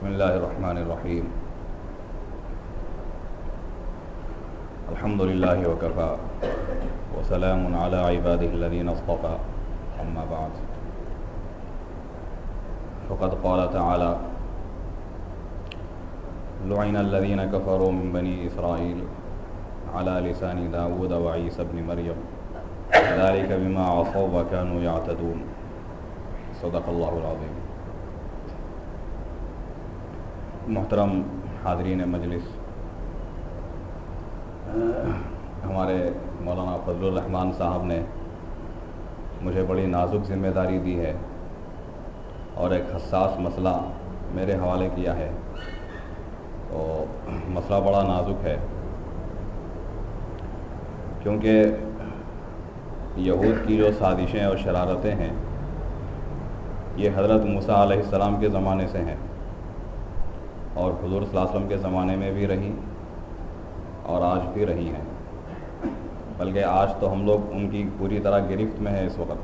بسم اللہ الرحمن الرحیم الحمد للہ وکفی وسلام علی عبادہ الذین اصطفی اما بعد فقد قال تعالی لعن الذین کفروا من بنی اسرائیل علی لسان داود وعیسی ابن مریم ذلک بما عصوا وکانوا یعتدون صدق اللہ العظیم۔ محترم حاضرین مجلس، ہمارے مولانا فضل الرحمان صاحب نے مجھے بڑی نازک ذمہ داری دی ہے اور ایک حساس مسئلہ میرے حوالے کیا ہے۔ تو مسئلہ بڑا نازک ہے کیونکہ یہود کی جو سازشیں اور شرارتیں ہیں یہ حضرت موسیٰ علیہ السلام کے زمانے سے ہیں اور حضور صلی اللہ علیہ وسلم کے زمانے میں بھی رہی اور آج بھی رہی ہیں، بلکہ آج تو ہم لوگ ان کی پوری طرح گرفت میں ہیں اس وقت۔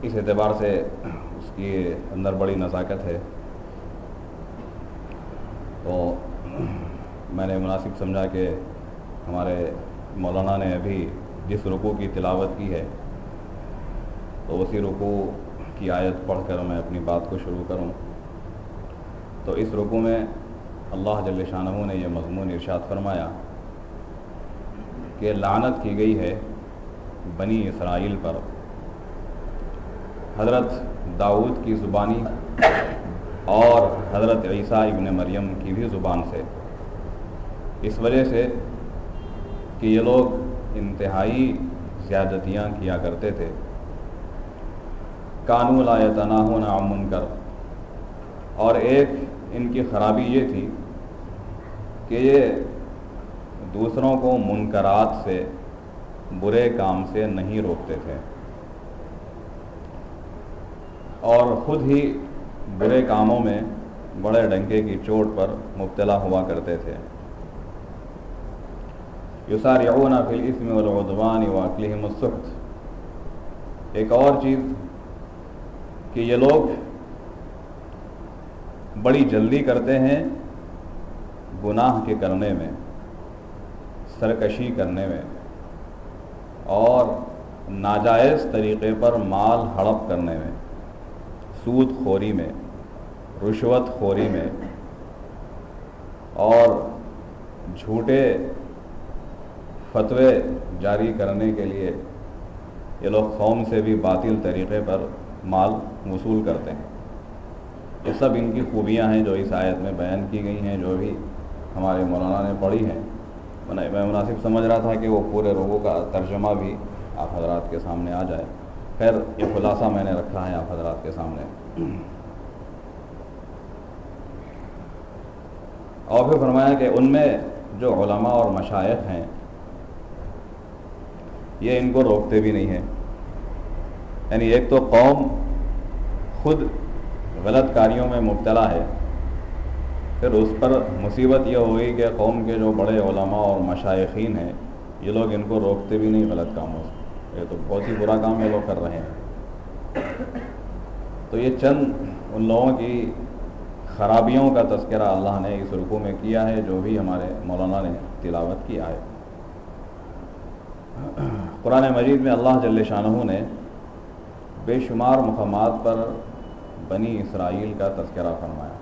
اس اعتبار سے اس کی اندر بڑی نزاکت ہے، تو میں نے مناسب سمجھا کہ ہمارے مولانا نے ابھی جس رکوع کی تلاوت کی ہے تو اسی رکوع کی آیت پڑھ کر میں اپنی بات کو شروع کروں۔ تو اس رکوع میں اللہ جل شانہ نے یہ مضمون ارشاد فرمایا کہ لعنت کی گئی ہے بنی اسرائیل پر حضرت داؤد کی زبانی اور حضرت عیسیٰ ابن مریم کی بھی زبان سے، اس وجہ سے کہ یہ لوگ انتہائی زیادتیاں کیا کرتے تھے۔ کانوا لا یتناہون عن منکر، اور ایک ان کی خرابی یہ تھی کہ یہ دوسروں کو منکرات سے، برے کام سے نہیں روکتے تھے اور خود ہی برے کاموں میں بڑے ڈنکے کی چوٹ پر مبتلا ہوا کرتے تھے۔ یسارعون فی الاثم والعدوان واکلہم السحت۔ ایک اور چیز کہ یہ لوگ بڑی جلدی کرتے ہیں گناہ کے کرنے میں، سرکشی کرنے میں اور ناجائز طریقے پر مال ہڑپ کرنے میں، سود خوری میں، رشوت خوری میں اور جھوٹے فتوے جاری کرنے کے لیے یہ لوگ قوم سے بھی باطل طریقے پر مال وصول کرتے ہیں۔ یہ سب ان کی خوبیاں ہیں جو اس آیت میں بیان کی گئی ہیں، جو بھی ہمارے مولانا نے پڑھی ہیں۔ میں مناسب سمجھ رہا تھا کہ وہ پورے رکوع کا ترجمہ بھی آپ حضرات کے سامنے آ جائے۔ خیر، یہ خلاصہ میں نے رکھا ہے آپ حضرات کے سامنے۔ اور پھر فرمایا کہ ان میں جو علماء اور مشائخ ہیں یہ ان کو روکتے بھی نہیں ہیں۔ یعنی ایک تو قوم خود غلط کاریوں میں مبتلا ہے، پھر اس پر مصیبت یہ ہوئی کہ قوم کے جو بڑے علماء اور مشائخین ہیں یہ لوگ ان کو روکتے بھی نہیں غلط کاموں سے۔ یہ تو بہت ہی برا کام یہ لوگ کر رہے ہیں۔ تو یہ چند ان لوگوں کی خرابیوں کا تذکرہ اللہ نے اس رکوع میں کیا ہے جو بھی ہمارے مولانا نے تلاوت کیا ہے۔ قرآن مجید میں اللہ جل شانہ نے بے شمار مقامات پر بنی اسرائیل کا تذکرہ فرمایا،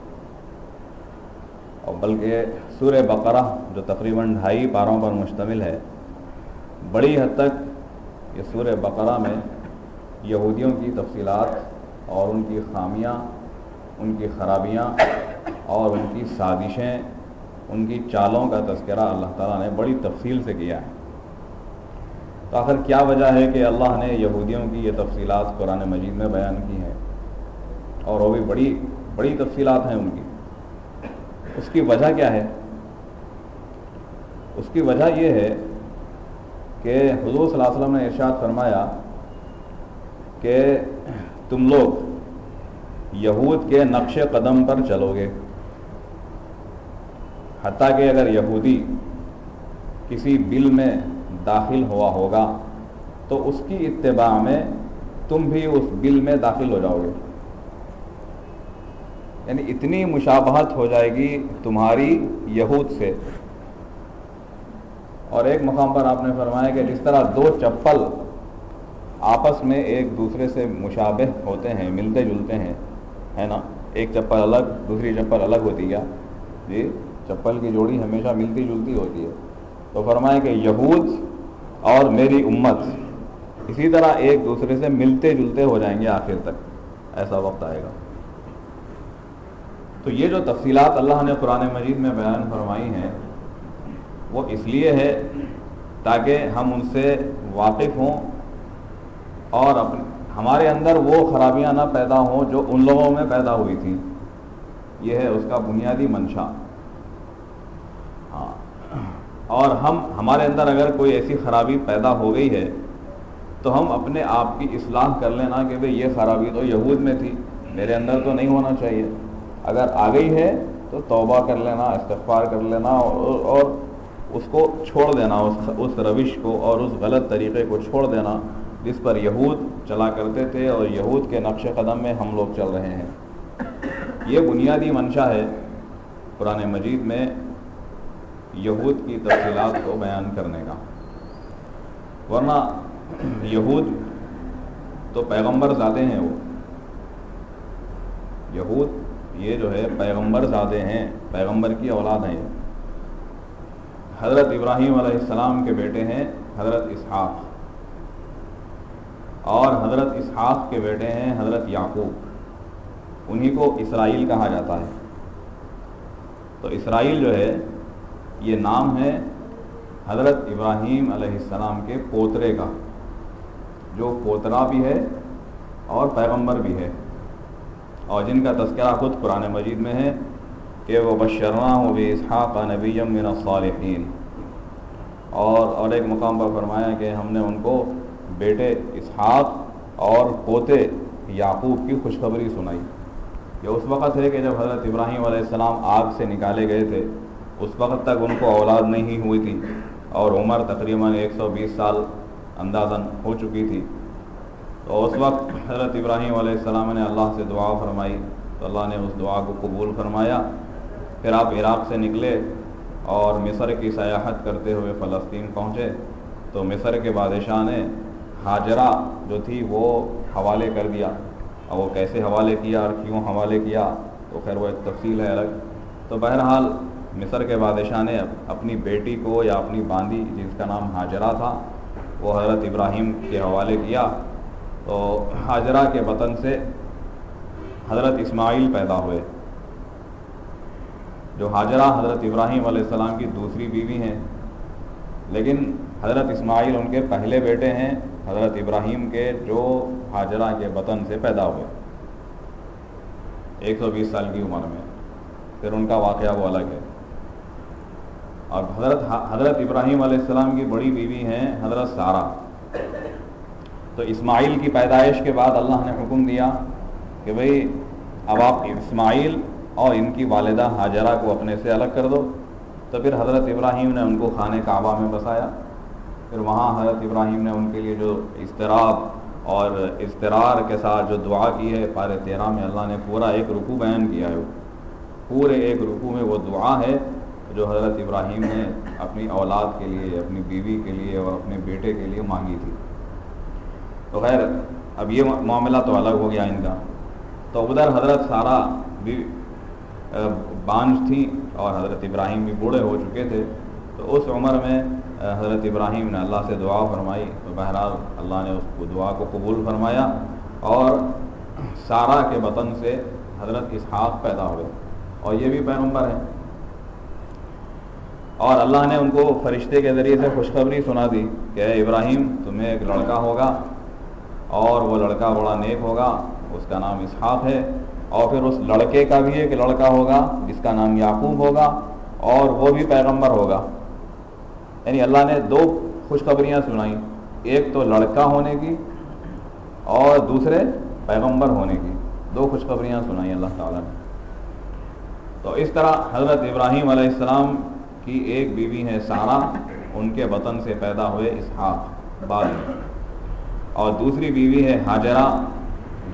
اور بلکہ سورہ بقرہ جو تقریباً 2.5 پاروں پر مشتمل ہے، بڑی حد تک یہ سورہ بقرہ میں یہودیوں کی تفصیلات اور ان کی خامیاں، ان کی خرابیاں اور ان کی سازشیں، ان کی چالوں کا تذکرہ اللہ تعالیٰ نے بڑی تفصیل سے کیا ہے۔ تو آخر کیا وجہ ہے کہ اللہ نے یہودیوں کی یہ تفصیلات قرآن مجید میں بیان کی ہیں، اور وہ بھی بڑی تفصیلات ہیں ان کی؟ اس کی وجہ کیا ہے؟ اس کی وجہ یہ ہے کہ حضور صلی اللہ علیہ وسلم نے ارشاد فرمایا کہ تم لوگ یہود کے نقش قدم پر چلو گے، حتیٰ کہ اگر یہودی کسی بل میں داخل ہوا ہوگا تو اس کی اتباع میں تم بھی اس بل میں داخل ہو جاؤ گے۔ یعنی اتنی مشابہت ہو جائے گی تمہاری یہود سے. اور ایک مقام پر آپ نے فرمایا کہ جس طرح دو چپل آپس میں ایک دوسرے سے مشابہ ہوتے ہیں، ملتے جلتے ہیں، ہے نا، ایک چپل الگ دوسری چپل الگ ہوتی ہے جی، چپل کی جوڑی ہمیشہ ملتی جلتی ہوتی ہے. تو فرمایا کہ یہود اور میری امت اسی طرح ایک دوسرے سے ملتے جلتے ہو جائیں گے آخر تک، ایسا وقت آئے گا. تو یہ جو تفصیلات اللہ نے قرآن مجید میں بیان فرمائی ہیں وہ اس لیے ہے تاکہ ہم ان سے واقف ہوں اور ہمارے اندر وہ خرابیاں نہ پیدا ہوں جو ان لوگوں میں پیدا ہوئی تھیں. یہ ہے اس کا بنیادی منشا. ہاں، اور ہمارے اندر اگر کوئی ایسی خرابی پیدا ہو گئی ہے تو ہم اپنے آپ کی اصلاح کر لینا کہ بھئی یہ خرابی تو یہود میں تھی، میرے اندر تو نہیں ہونا چاہیے. اگر آ گئی ہے تو توبہ کر لینا، استغفار کر لینا اور اس کو چھوڑ دینا، اس روش کو اور اس غلط طریقے کو چھوڑ دینا جس پر یہود چلا کرتے تھے اور یہود کے نقش قدم میں ہم لوگ چل رہے ہیں. یہ بنیادی منشا ہے قرآن مجید میں یہود کی تفصیلات کو بیان کرنے کا. ورنہ یہود تو پیغمبر زادے ہیں، وہ یہود یہ جو ہے پیغمبر زادے ہیں، پیغمبر کی اولاد ہیں. حضرت ابراہیم علیہ السلام کے بیٹے ہیں حضرت اسحاق، اور حضرت اسحاق کے بیٹے ہیں حضرت یعقوب. انہی کو اسرائیل کہا جاتا ہے. تو اسرائیل جو ہے یہ نام ہے حضرت ابراہیم علیہ السلام کے پوترے کا، جو پوترا بھی ہے اور پیغمبر بھی ہے، اور جن کا تذکرہ خود قرآن مجید میں ہے کہ وَبَشَّرْنَاهُ بِإِسْحَاقَ نَبِيًّا مِّنَ الصَّالِحِينَ. اور ایک مقام پر فرمایا کہ ہم نے ان کو بیٹے اسحاق اور پوتے یعقوب کی خوشخبری سنائی. یہ اس وقت ہے کہ جب حضرت ابراہیم علیہ السلام آگ سے نکالے گئے تھے، اس وقت تک ان کو اولاد نہیں ہوئی تھی اور عمر تقریباً 120 سال اندازاً ہو چکی تھی. تو اس وقت حضرت ابراہیم علیہ السلام نے اللہ سے دعا فرمائی تو اللہ نے اس دعا کو قبول فرمایا. پھر آپ عراق سے نکلے اور مصر کی سیاحت کرتے ہوئے فلسطین پہنچے. تو مصر کے بادشاہ نے ہاجرہ جو تھی وہ حوالے کر دیا. اور وہ کیسے حوالے کیا اور کیوں حوالے کیا تو خیر وہ ایک تفصیل ہے الگ. تو بہرحال مصر کے بادشاہ نے اپنی بیٹی کو یا اپنی باندی جس کا نام ہاجرہ تھا وہ حضرت ابراہیم کے حوالے کیا. تو ہاجرہ کے بطن سے حضرت اسماعیل پیدا ہوئے، جو ہاجرہ حضرت ابراہیم علیہ السلام کی دوسری بیوی ہیں، لیکن حضرت اسماعیل ان کے پہلے بیٹے ہیں حضرت ابراہیم کے، جو ہاجرہ کے بطن سے پیدا ہوئے 120 سال کی عمر میں. پھر ان کا واقعہ وہ الگ ہے. اور حضرت ابراہیم علیہ السلام کی بڑی بیوی ہیں حضرت سارہ. تو اسماعیل کی پیدائش کے بعد اللہ نے حکم دیا کہ بھئی اب آپ اسماعیل اور ان کی والدہ ہاجرہ کو اپنے سے الگ کر دو. تو پھر حضرت ابراہیم نے ان کو خانہ کعبہ میں بسایا. پھر وہاں حضرت ابراہیم نے ان کے لیے جو اضطراب اور اضطرار کے ساتھ جو دعا کی ہے پارہ 13 میں اللہ نے پورا ایک رکوع بیان کیا ہے. پورے ایک رکوع میں وہ دعا ہے جو حضرت ابراہیم نے اپنی اولاد کے لیے، اپنی بیوی کے لیے اور اپنے بیٹے کے لیے مانگی تھی. تو خیر اب یہ معاملہ تو الگ ہو گیا ان کا. تو ادھر حضرت سارہ بھی بانجھ تھیں اور حضرت ابراہیم بھی بوڑھے ہو چکے تھے. تو اس عمر میں حضرت ابراہیم نے اللہ سے دعا فرمائی. تو بہرحال اللہ نے اس کو دعا کو قبول فرمایا اور سارہ کے بطن سے حضرت اسحاق پیدا ہوئے، اور یہ بھی پیغمبر ہیں. اور اللہ نے ان کو فرشتے کے ذریعے سے خوشخبری سنا دی کہ اے ابراہیم تمہیں ایک لڑکا ہوگا اور وہ لڑکا بڑا نیک ہوگا، اس کا نام اسحاق ہے. اور پھر اس لڑکے کا بھی ایک لڑکا ہوگا جس کا نام یعقوب ہوگا، اور وہ بھی پیغمبر ہوگا. یعنی اللہ نے دو خوشخبریاں سنائیں، ایک تو لڑکا ہونے کی اور دوسرے پیغمبر ہونے کی. دو خوشخبریاں سنائیں اللہ تعالیٰ نے. تو اس طرح حضرت ابراہیم علیہ السلام کی ایک بیوی ہے سارہ، ان کے بطن سے پیدا ہوئے اسحاق بعد میں، اور دوسری بیوی ہے ہاجرہ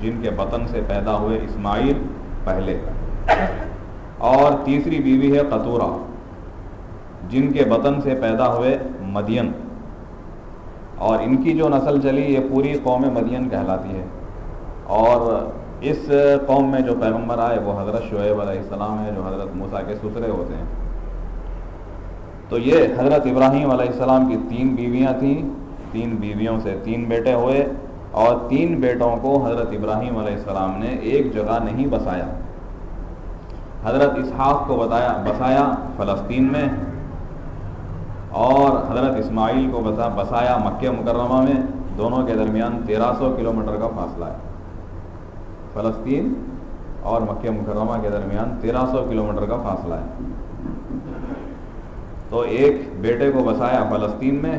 جن کے بطن سے پیدا ہوئے اسماعیل پہلے. اور تیسری بیوی ہے قطورہ، جن کے بطن سے پیدا ہوئے مدین، اور ان کی جو نسل چلی یہ پوری قوم مدین کہلاتی ہے۔ اور اس قوم میں جو پیغمبر آئے وہ حضرت شعیب علیہ السلام ہے، جو حضرت موسیٰ کے سسرے ہوتے ہیں۔ تو یہ حضرت ابراہیم علیہ السلام کی 3 بیویاں تھیں، 3 بیویوں سے 3 بیٹے ہوئے، اور 3 بیٹوں کو حضرت ابراہیم علیہ السلام نے ایک جگہ نہیں بسایا۔ حضرت اسحاق کو بسایا فلسطین میں، اور حضرت اسماعیل کو بسایا مکہ مکرمہ میں۔ دونوں کے درمیان 1300 کلومیٹر کا فاصلہ ہے۔ فلسطین اور مکہ مکرمہ کے درمیان 1300 کلومیٹر کا فاصلہ ہے۔ تو ایک بیٹے کو بسایا فلسطین میں،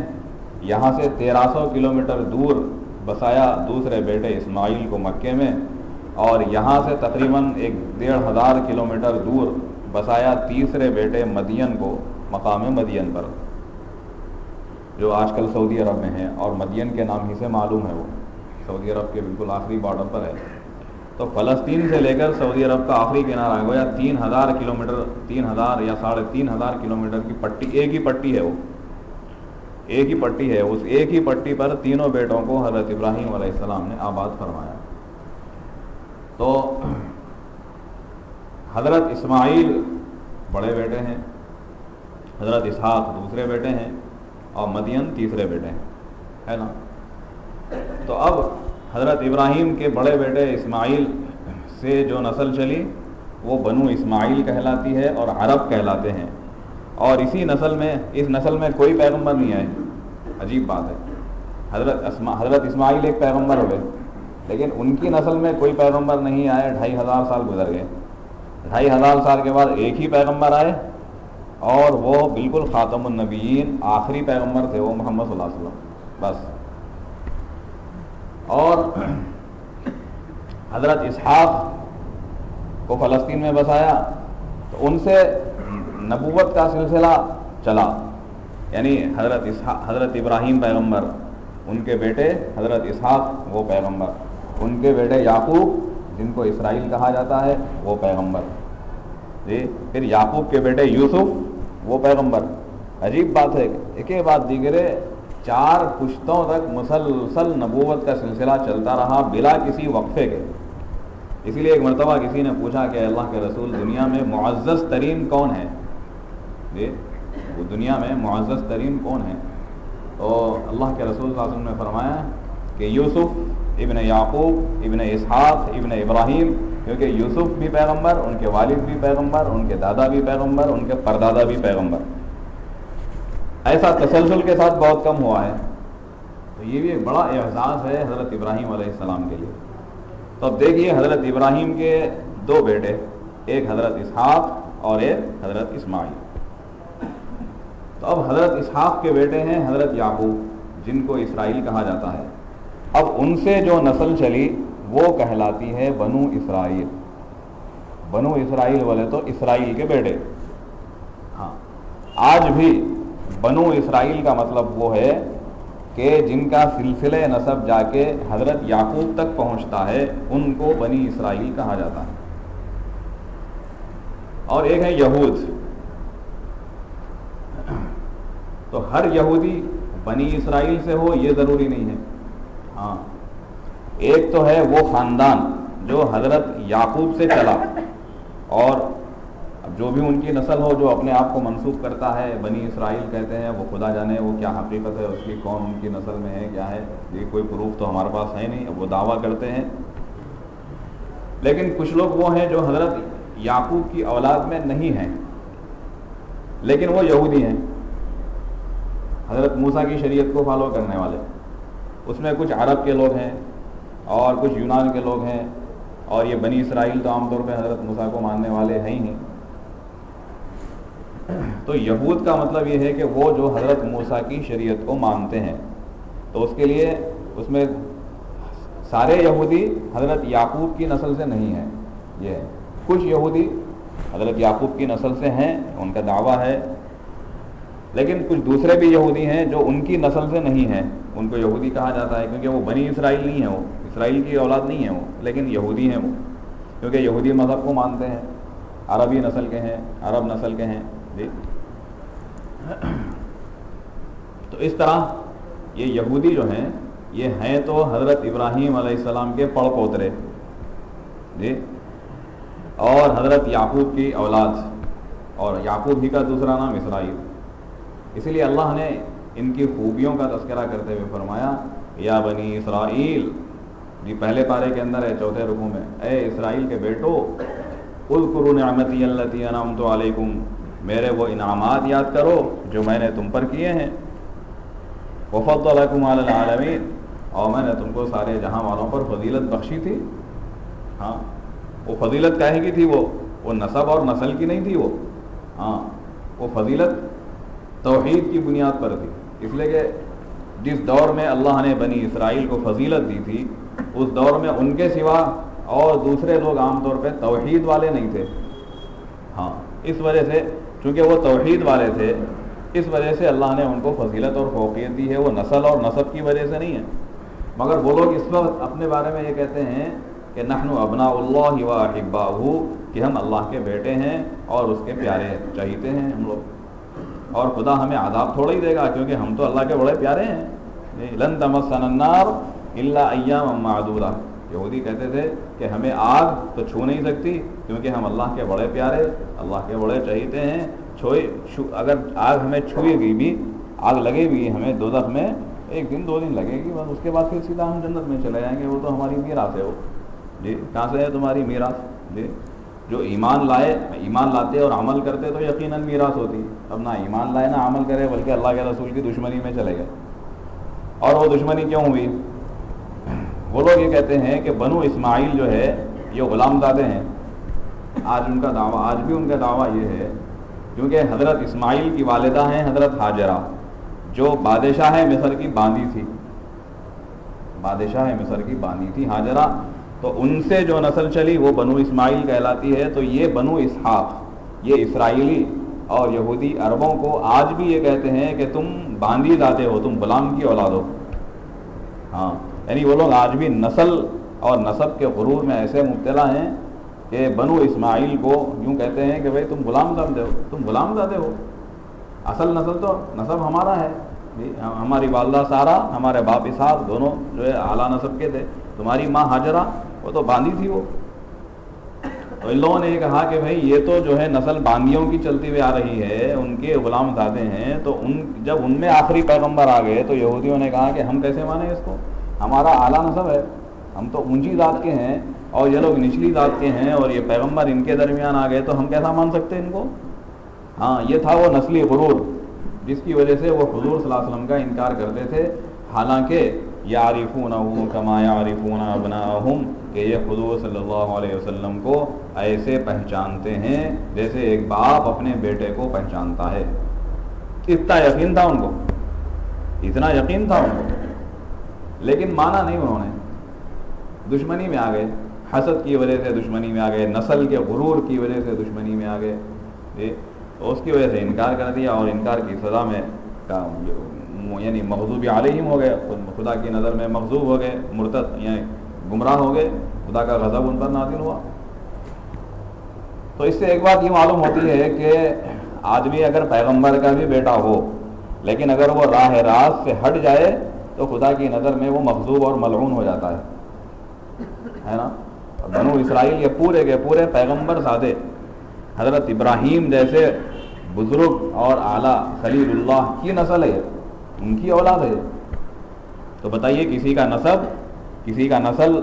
یہاں سے 1300 کلومیٹر دور بسایا دوسرے بیٹے اسماعیل کو مکے میں، اور یہاں سے تقریباً 1500 کلومیٹر دور بسایا تیسرے بیٹے مدین کو مقام مدین پر، جو آج کل سعودی عرب میں ہے، اور مدین کے نام ہی سے معلوم ہے، وہ سعودی عرب کے بالکل آخری بارڈر پر ہے۔ تو فلسطین سے لے کر سعودی عرب کا آخری کنارہ گویا 3000 کلومیٹر، 3000 یا 3500 کلومیٹر کی پٹی، ایک ہی پٹی ہے، وہ ایک ہی پٹی ہے۔ اس ایک ہی پٹی پر تینوں بیٹوں کو حضرت ابراہیم علیہ السلام نے آباد فرمایا۔ تو حضرت اسماعیل بڑے بیٹے ہیں، حضرت اسحاق دوسرے بیٹے ہیں، اور مدین تیسرے بیٹے ہیں، ہے نا۔ تو اب حضرت ابراہیم کے بڑے بیٹے اسماعیل سے جو نسل چلی وہ بنو اسماعیل کہلاتی ہے اور عرب کہلاتے ہیں۔ اور اسی نسل میں، اس نسل میں کوئی پیغمبر نہیں آئے، عجیب بات ہے۔ حضرت اسماعیل ایک پیغمبر ہوئے، لیکن ان کی نسل میں کوئی پیغمبر نہیں آئے۔ 2500 سال گزر گئے، 2500 سال کے بعد ایک ہی پیغمبر آئے، اور وہ بالکل خاتم النبیین، آخری پیغمبر تھے وہ، محمد صلی اللہ علیہ وسلم، بس۔ اور حضرت اسحاق کو فلسطین میں بسایا، تو ان سے نبوت کا سلسلہ چلا، یعنی حضرت ابراہیم پیغمبر، ان کے بیٹے حضرت اسحاق وہ پیغمبر، ان کے بیٹے یعقوب جن کو اسرائیل کہا جاتا ہے وہ پیغمبر، جی، پھر یعقوب کے بیٹے یوسف وہ پیغمبر۔ عجیب بات ہے، ایک ہی بات دیگرے 4 پشتوں تک مسلسل نبوت کا سلسلہ چلتا رہا بلا کسی وقفے کے۔ اسی لیے ایک مرتبہ کسی نے پوچھا کہ اللہ کے رسول، دنیا میں معزز ترین کون ہے؟ جی، وہ دنیا میں معزز ترین کون ہے؟ تو اللہ کے رسول صلی اللہ علیہ وسلم نے فرمایا کہ یوسف ابن یعقوب ابن اسحاق ابن ابراہیم، کیونکہ یوسف بھی پیغمبر، ان کے والد بھی پیغمبر، ان کے دادا بھی پیغمبر، ان کے پردادا بھی پیغمبر۔ ایسا تسلسل کے ساتھ بہت کم ہوا ہے، تو یہ بھی ایک بڑا اعزاز ہے حضرت ابراہیم علیہ السلام کے لیے۔ تو اب دیکھیے حضرت ابراہیم کے 2 بیٹے، ایک حضرت اسحاق اور ایک حضرت اسماعیل۔ تو اب حضرت اسحاق کے بیٹے ہیں حضرت یعقوب، جن کو اسرائیل کہا جاتا ہے۔ اب ان سے جو نسل چلی وہ کہلاتی ہے بنو اسرائیل۔ بنو اسرائیل والے تو اسرائیل کے بیٹے۔ ہاں، آج بھی بنو اسرائیل کا مطلب وہ ہے کہ جن کا سلسلہ نسب جا کے حضرت یعقوب تک پہنچتا ہے، ان کو بنی اسرائیل کہا جاتا ہے۔ اور ایک ہے یہود، تو ہر یہودی بنی اسرائیل سے ہو یہ ضروری نہیں ہے۔ ہاں، ایک تو ہے وہ خاندان جو حضرت یعقوب سے چلا، اور جو بھی ان کی نسل ہو جو اپنے آپ کو منسوب کرتا ہے بنی اسرائیل کہتے ہیں، وہ خدا جانے وہ کیا حقیقت ہے اس کی، کون ان کی نسل میں ہے کیا ہے، یہ کوئی پروف تو ہمارے پاس ہے نہیں، وہ دعویٰ کرتے ہیں۔ لیکن کچھ لوگ وہ ہیں جو حضرت یعقوب کی اولاد میں نہیں ہیں، لیکن وہ یہودی ہیں، حضرت موسیٰ کی شریعت کو فالو کرنے والے۔ اس میں کچھ عرب کے لوگ ہیں اور کچھ یونان کے لوگ ہیں، اور یہ بنی اسرائیل تو عام طور پہ حضرت موسیٰ کو ماننے والے ہیں ہی نہیں۔ تو یہود کا مطلب یہ ہے کہ وہ جو حضرت موسیٰ کی شریعت کو مانتے ہیں، تو اس کے لیے اس میں سارے یہودی حضرت یعقوب کی نسل سے نہیں ہیں، یہ ہے۔ کچھ یہودی حضرت یعقوب کی نسل سے ہیں، ان کا دعویٰ ہے، لیکن کچھ دوسرے بھی یہودی ہیں جو ان کی نسل سے نہیں ہیں، ان کو یہودی کہا جاتا ہے، کیونکہ وہ بنی اسرائیل نہیں ہیں، وہ اسرائیل کی اولاد نہیں ہیں وہ، لیکن یہودی ہیں وہ، کیونکہ یہودی مذہب کو مانتے ہیں۔ عربی نسل کے ہیں، عرب نسل کے ہیں جی۔ تو اس طرح یہ یہودی جو ہیں یہ ہیں تو حضرت ابراہیم علیہ السلام کے پڑ پوترے جی، اور حضرت یعقوب کی اولاد، اور یعقوب ہی کا دوسرا نام اسرائیل۔ اسی لیے اللہ نے ان کی خوبیوں کا تذکرہ کرتے ہوئے فرمایا یا بنی اسرائیل، جی پہلے پارے کے اندر ہے، چوتھے رکوع میں، اے اسرائیل کے بیٹو، اذکروا نعمتی التی انعمت علیکم، میرے وہ انعامات یاد کرو جو میں نے تم پر کیے ہیں، وفضلکم علی العالمین، اور میں نے تم کو سارے جہاں والوں پر فضیلت بخشی تھی۔ ہاں وہ فضیلت کاہے کی تھی؟ وہ نسب اور نسل کی نہیں تھی، ہاں وہ فضیلت توحید کی بنیاد پر تھی۔ اس لیے کہ جس دور میں اللہ نے بنی اسرائیل کو فضیلت دی تھی، اس دور میں ان کے سوا اور دوسرے لوگ عام طور پہ توحید والے نہیں تھے۔ ہاں اس وجہ سے چونکہ وہ توحید والے تھے، اس وجہ سے اللہ نے ان کو فضیلت اور فوقیت دی ہے، وہ نسل اور نسب کی وجہ سے نہیں ہے۔ مگر وہ لوگ اس وقت اپنے بارے میں یہ کہتے ہیں کہ نحن ابناء اللہ و احباؤہ، کہ ہم اللہ کے بیٹے ہیں اور اس کے پیارے چاہیتے ہیں ہم لوگ، اور خدا ہمیں عذاب تھوڑا ہی دے گا کیونکہ ہم تو اللہ کے بڑے پیارے ہیں۔ لن تمسنا النار الا ایاما معدودہ، یہودی کہتے تھے کہ ہمیں آگ تو چھو نہیں سکتی کیونکہ ہم اللہ کے بڑے پیارے، اللہ کے بڑے چاہیتے ہیں۔ اگر آگ ہمیں چھوئے گی بھی، آگ لگے بھی ہمیں دوزخ میں، ایک دن دو دن لگے گی بس، اس کے بعد پھر سیدھا ہم جنت میں چلے جائیں گے، وہ تو ہماری میراث ہے۔ وہ جی کہاں سے ہے تمہاری میراث؟ جی جو ایمان لاتے اور عمل کرتے تو یقیناً میراث ہوتی، اب نہ ایمان لائے نہ عمل کرے بلکہ اللہ کے رسول کی دشمنی میں چلے گئے۔ اور وہ دشمنی کیوں ہوئی؟ وہ لوگ یہ کہتے ہیں کہ بنو اسماعیل جو ہے یہ غلام زادے ہیں، آج بھی ان کا دعویٰ یہ ہے، کیونکہ حضرت اسماعیل کی والدہ ہیں حضرت ہاجرہ، جو بادشاہ مصر کی باندی تھی، بادشاہ مصر کی باندی تھی ہاجرہ، تو ان سے جو نسل چلی وہ بنو اسماعیل کہلاتی ہے۔ تو یہ بنو اسحاق، یہ اسرائیلی اور یہودی عربوں کو آج بھی یہ کہتے ہیں کہ تم باندی ذاتے ہو، تم غلام کی اولاد ہو۔ ہاں یعنی وہ لوگ آج بھی نسل اور نسب کے غرور میں ایسے مبتلا ہیں کہ بنو اسماعیل کو یوں کہتے ہیں کہ بھئی تم غلام زادے ہو، تم غلام زادے ہو، اصل نسل تو نسب ہمارا ہے، ہماری والدہ سارہ، ہمارے باپ اسحاق دونوں جو ہے اعلیٰ نسب کے تھے، تمہاری ماں ہاجرہ وہ تو باندی تھی وہ۔ تو ان لوگوں نے یہ کہا کہ بھئی یہ تو جو ہے نسل باندیوں کی چلتی ہوئی آ رہی ہے، ان کے غلام زادے ہیں، تو جب ان میں آخری پیغمبر آ گئے تو یہودیوں نے کہا کہ ہم کیسے مانیں اس کو، ہمارا اعلیٰ نسب ہے، ہم تو اونچی ذات کے ہیں اور یہ لوگ نچلی ذات کے ہیں، اور یہ پیغمبر ان کے درمیان آ گئے تو ہم کیسا مان سکتے ہیں ان کو۔ ہاں یہ تھا وہ نسلی غرور جس کی وجہ سے وہ حضور صلی اللہ علیہ وسلم کا انکار کرتے تھے، حالانکہ یعرفونہ کما یعرفون ابناءہم، کہ یہ حضور صلی اللہ علیہ وسلم کو ایسے پہچانتے ہیں جیسے ایک باپ اپنے بیٹے کو پہچانتا ہے۔ اتنا یقین تھا ان کو، اتنا یقین تھا ان کو، لیکن مانا نہیں انہوں نے، دشمنی میں آ گئے، حسد کی وجہ سے دشمنی میں آ گئے، نسل کے غرور کی وجہ سے دشمنی میں آ گئے، تو اس کی وجہ سے انکار کر دیا، اور انکار کی سزا میں یعنی مغضوب علیہم ہو گئے، خدا کی نظر میں مغضوب ہو گئے، مرتد یعنی گمراہ ہو گئے، خدا کا غضب ان پر نازل ہوا۔ تو اس سے ایک بات یہ معلوم ہوتی ہے کہ آدمی اگر پیغمبر کا بھی بیٹا ہو لیکن اگر وہ راہ راست سے ہٹ جائے تو خدا کی نظر میں وہ مغضوب اور ملعون ہو جاتا ہے نا۔ بنو اسرائیل یہ پورے کے پورے پیغمبر زادے، حضرت ابراہیم جیسے بزرگ اور اعلیٰ خلیل اللہ کی نسل ہے، ان کی اولاد ہے۔ تو بتائیے کسی کا نسل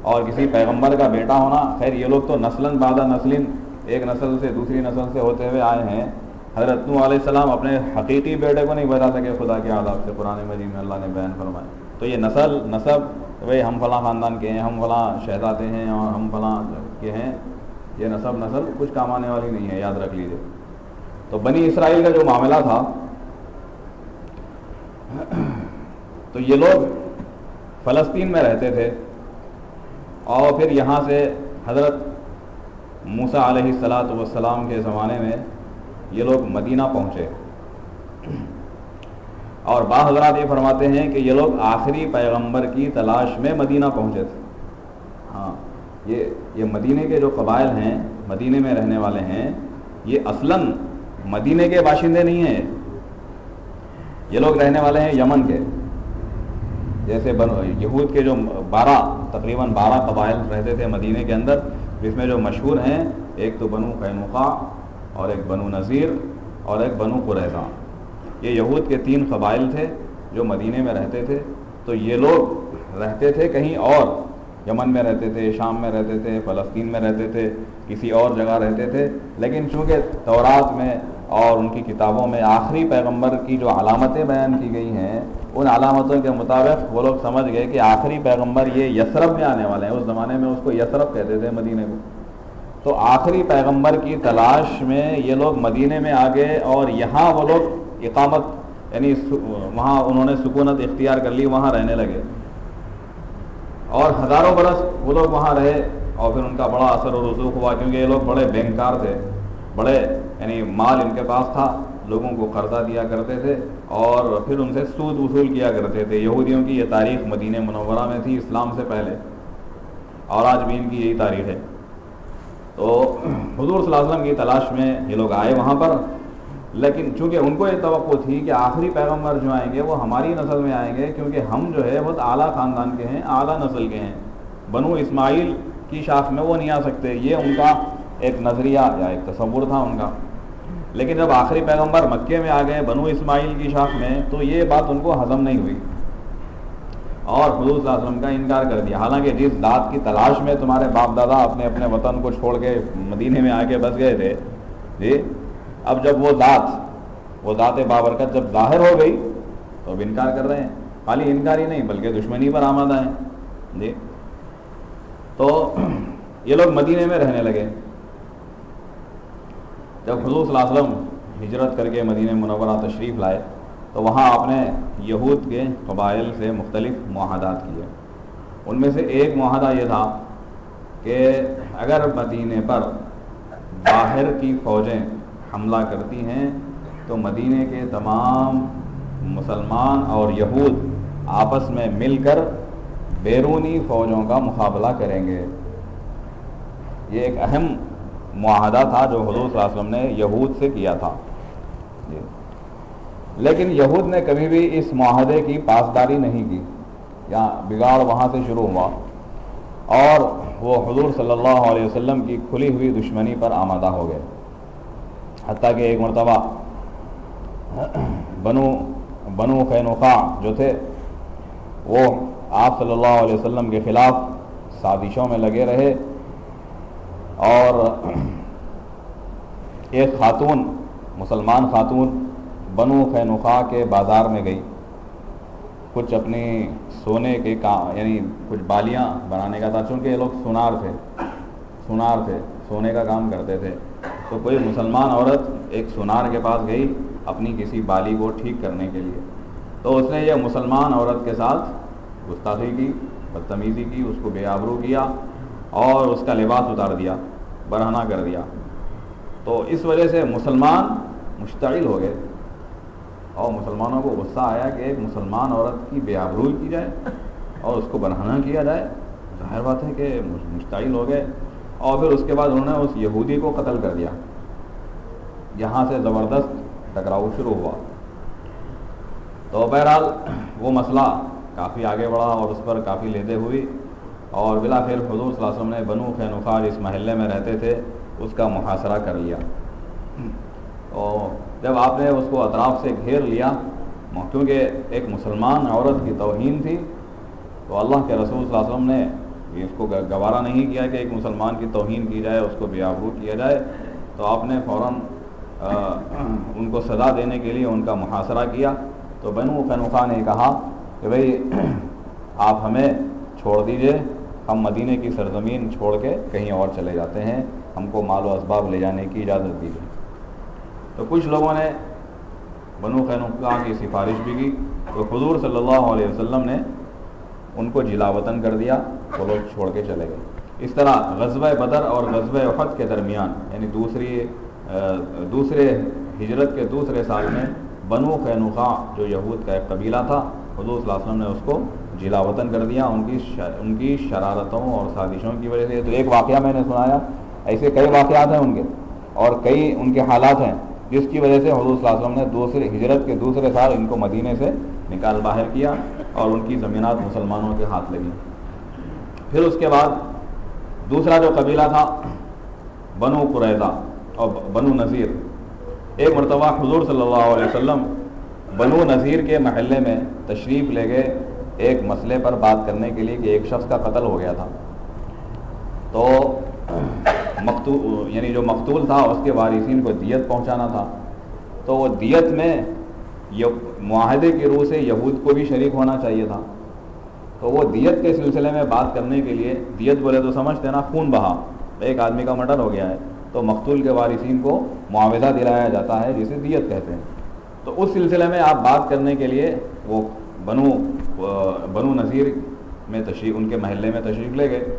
اور کسی پیغمبر کا بیٹا ہونا، خیر یہ لوگ تو نسلاً بعد نسلن ایک نسل سے دوسری نسل سے ہوتے ہوئے آئے ہیں۔ حضرت نوح علیہ السلام اپنے حقیقی بیٹے کو نہیں بتا سکے خدا کے عذاب سے، قرآن مجید میں اللہ نے بیان فرمایا۔ تو یہ نسب بھائی ہم فلاں خاندان کے ہیں، ہم فلاں شہزادے ہیں اور ہم فلاں کے ہیں، یہ نسل کچھ کام آنے والی نہیں ہے، یاد رکھ لیجیے۔ تو بنی اسرائیل کا جو معاملہ تھا، تو یہ لوگ فلسطین میں رہتے تھے، اور پھر یہاں سے حضرت موسیٰ علیہ السلام کے زمانے میں یہ لوگ مدینہ پہنچے، اور بعض حضرات یہ فرماتے ہیں کہ یہ لوگ آخری پیغمبر کی تلاش میں مدینہ پہنچے تھے۔ ہاں یہ مدینے کے جو قبائل ہیں، مدینے میں رہنے والے ہیں، یہ اصلاً مدینے کے باشندے نہیں ہیں، یہ لوگ رہنے والے ہیں یمن کے. جیسے یہود کے جو تقریباً 12 قبائل رہتے تھے مدینے کے اندر، جس میں جو مشہور ہیں ایک تو بنو قینقاع اور ایک بنو نذیر اور ایک بنو قریظہ. یہ یہود کے 3 قبائل تھے جو مدینے میں رہتے تھے. تو یہ لوگ رہتے تھے کہیں اور، یمن میں رہتے تھے، شام میں رہتے تھے، فلسطین میں رہتے تھے، کسی اور جگہ رہتے تھے. لیکن چونکہ تورات میں اور ان کی کتابوں میں آخری پیغمبر کی جو علامتیں بیان کی گئی ہیں، ان علامتوں کے مطابق وہ لوگ سمجھ گئے کہ آخری پیغمبر یہ یثرب میں آنے والے ہیں. اس زمانے میں اس کو یثرب کہتے تھے مدینے کو. تو آخری پیغمبر کی تلاش میں یہ لوگ مدینے میں آ گئے، اور یہاں وہ لوگ اقامت یعنی وہاں انہوں نے سکونت اختیار کر لی، وہاں رہنے لگے، اور ہزاروں برس وہ لوگ وہاں رہے. اور پھر ان کا بڑا اثر و رسوخ ہوا، کیونکہ یہ لوگ بڑے بینکار تھے، بڑے یعنی مال ان کے پاس تھا، لوگوں کو قرضہ دیا کرتے تھے اور پھر ان سے سود وصول کیا کرتے تھے. یہودیوں کی یہ تاریخ مدینہ منورہ میں تھی اسلام سے پہلے، اور آج بھی ان کی یہی تاریخ ہے. تو حضور صلی اللہ علیہ وسلم کی تلاش میں یہ لوگ آئے وہاں پر. لیکن چونکہ ان کو یہ توقع تھی کہ آخری پیغمبر جو آئیں گے وہ ہماری نسل میں آئیں گے، کیونکہ ہم جو ہے بہت اعلیٰ خاندان کے ہیں، اعلیٰ نسل کے ہیں، بنو اسماعیل کی شاخ میں وہ نہیں آ سکتے. یہ ان کا ایک نظریہ یا ایک تصور تھا ان کا. لیکن جب آخری پیغمبر مکے میں آ گئے بنو اسماعیل کی شاخ میں، تو یہ بات ان کو ہضم نہیں ہوئی اور حضور صلی اللہ علیہ وسلم کا انکار کر دیا. حالانکہ جس ذات کی تلاش میں تمہارے باپ دادا اپنے اپنے وطن کو چھوڑ کے مدینے میں آ کے بس گئے تھے جی، اب جب وہ ذات بابرکت جب ظاہر ہو گئی تو اب انکار کر رہے ہیں. خالی انکار ہی نہیں بلکہ دشمنی پر آمادہ ہیں جی. تو یہ لوگ مدینے میں رہنے لگے. جب حضور صلی اللہ علیہ وسلم ہجرت کر کے مدینہ منورہ تشریف لائے تو وہاں آپ نے یہود کے قبائل سے مختلف معاہدات کیے. ان میں سے ایک معاہدہ یہ تھا کہ اگر مدینے پر باہر کی فوجیں حملہ کرتی ہیں تو مدینے کے تمام مسلمان اور یہود آپس میں مل کر بیرونی فوجوں کا مقابلہ کریں گے. یہ ایک اہم معاہدہ تھا جو حضور صلی اللہ علیہ وسلم نے یہود سے کیا تھا. لیکن یہود نے کبھی بھی اس معاہدے کی پاسداری نہیں کی، یا بگاڑ وہاں سے شروع ہوا اور وہ حضور صلی اللہ علیہ وسلم کی کھلی ہوئی دشمنی پر آمادہ ہو گئے. حتیٰ کہ ایک مرتبہ بنو قینقاع جو تھے وہ آپ صلی اللہ علیہ وسلم کے خلاف سازشوں میں لگے رہے، اور ایک خاتون، مسلمان خاتون بنو قینقاع کے بازار میں گئی، کچھ اپنی سونے کے یعنی کچھ بالیاں بنانے کا تھا. چونکہ یہ لوگ سونار تھے، سونے کا کام کرتے تھے. تو کوئی مسلمان عورت ایک سونار کے پاس گئی اپنی کسی بالی کو ٹھیک کرنے کے لیے. تو اس نے یہ مسلمان عورت کے ساتھ گستاخی کی، بدتمیزی کی، اس کو بے آبرو کیا اور اس کا لباس اتار دیا، برہنہ کر دیا. تو اس وجہ سے مسلمان مشتعل ہو گئے اور مسلمانوں کو غصہ آیا کہ ایک مسلمان عورت کی بے آبروئی کی جائے اور اس کو برہنہ کیا جائے. ظاہر بات ہے کہ مشتعل ہو گئے اور پھر اس کے بعد انہوں نے اس یہودی کو قتل کر دیا. یہاں سے زبردست ٹکراؤ شروع ہوا. تو بہرحال وہ مسئلہ کافی آگے بڑھا اور اس پر کافی لیدے ہوئی، اور بالآخر حضور صلی اللہ علیہ وسلم نے بنو قینقاع اس محلے میں رہتے تھے اس کا محاصرہ کر لیا. اور جب آپ نے اس کو اطراف سے گھیر لیا، کیونکہ ایک مسلمان عورت کی توہین تھی، تو اللہ کے رسول صلی اللہ علیہ وسلم نے اس کو گوارا نہیں کیا کہ ایک مسلمان کی توہین کی جائے، اس کو بے آبرو کیا جائے. تو آپ نے فوراً ان کو سزا دینے کے لیے ان کا محاصرہ کیا. تو بنو قینقاع نے کہا کہ بھئی آپ ہمیں چھوڑ دیجئے، ہم مدینے کی سرزمین چھوڑ کے کہیں اور چلے جاتے ہیں، ہم کو مال و اسباب لے جانے کی اجازت دیجیے. تو کچھ لوگوں نے بنو قینقاع کی سفارش بھی کی، تو حضور صلی اللہ علیہ وسلم نے ان کو جلا وطن کر دیا، وہ لوگ چھوڑ کے چلے گئے. اس طرح غزوہ بدر اور غزوہ احد کے درمیان، یعنی دوسرے ہجرت کے دوسرے سال میں بنو قینقاع جو یہود کا ایک قبیلہ تھا، حضور صلی اللہ علیہ وسلم نے اس کو جلا وطن کر دیا ان کی شرارتوں اور سازشوں کی وجہ سے۔ تو ایک واقعہ میں نے سنایا، ایسے کئی واقعات ہیں ان کے، اور کئی ان کے حالات ہیں جس کی وجہ سے حضور صلی اللہ علیہ وسلم نے ہجرت کے دوسرے سال ان کو مدینے سے نکال باہر کیا اور ان کی زمینات مسلمانوں کے ہاتھ لگی۔ پھر اس کے بعد دوسرا جو قبیلہ تھا بنو قریظہ اور بنو نذیر، ایک مرتبہ حضور صلی اللہ علیہ وسلم بنو نذیر کے محلے میں تشریف لے گئے ایک مسئلے پر بات کرنے کے لیے کہ ایک شخص کا قتل ہو گیا تھا، تو یعنی جو مقتول تھا اس کے وارثین کو دیت پہنچانا تھا، تو وہ دیت میں معاہدے کی روح سے یہود کو بھی شریک ہونا چاہیے تھا۔ تو وہ دیت کے سلسلے میں بات کرنے کے لیے، دیت بولے تو سمجھتے نا خون بہا، ایک آدمی کا مرڈر ہو گیا ہے تو مقتول کے وارثین کو معاوضہ دلایا جاتا ہے جسے دیت کہتے ہیں، تو اس سلسلے میں آپ بات کرنے کے لیے وہ بنو نذیر میں تشریف، ان کے محلے میں تشریف لے گئے۔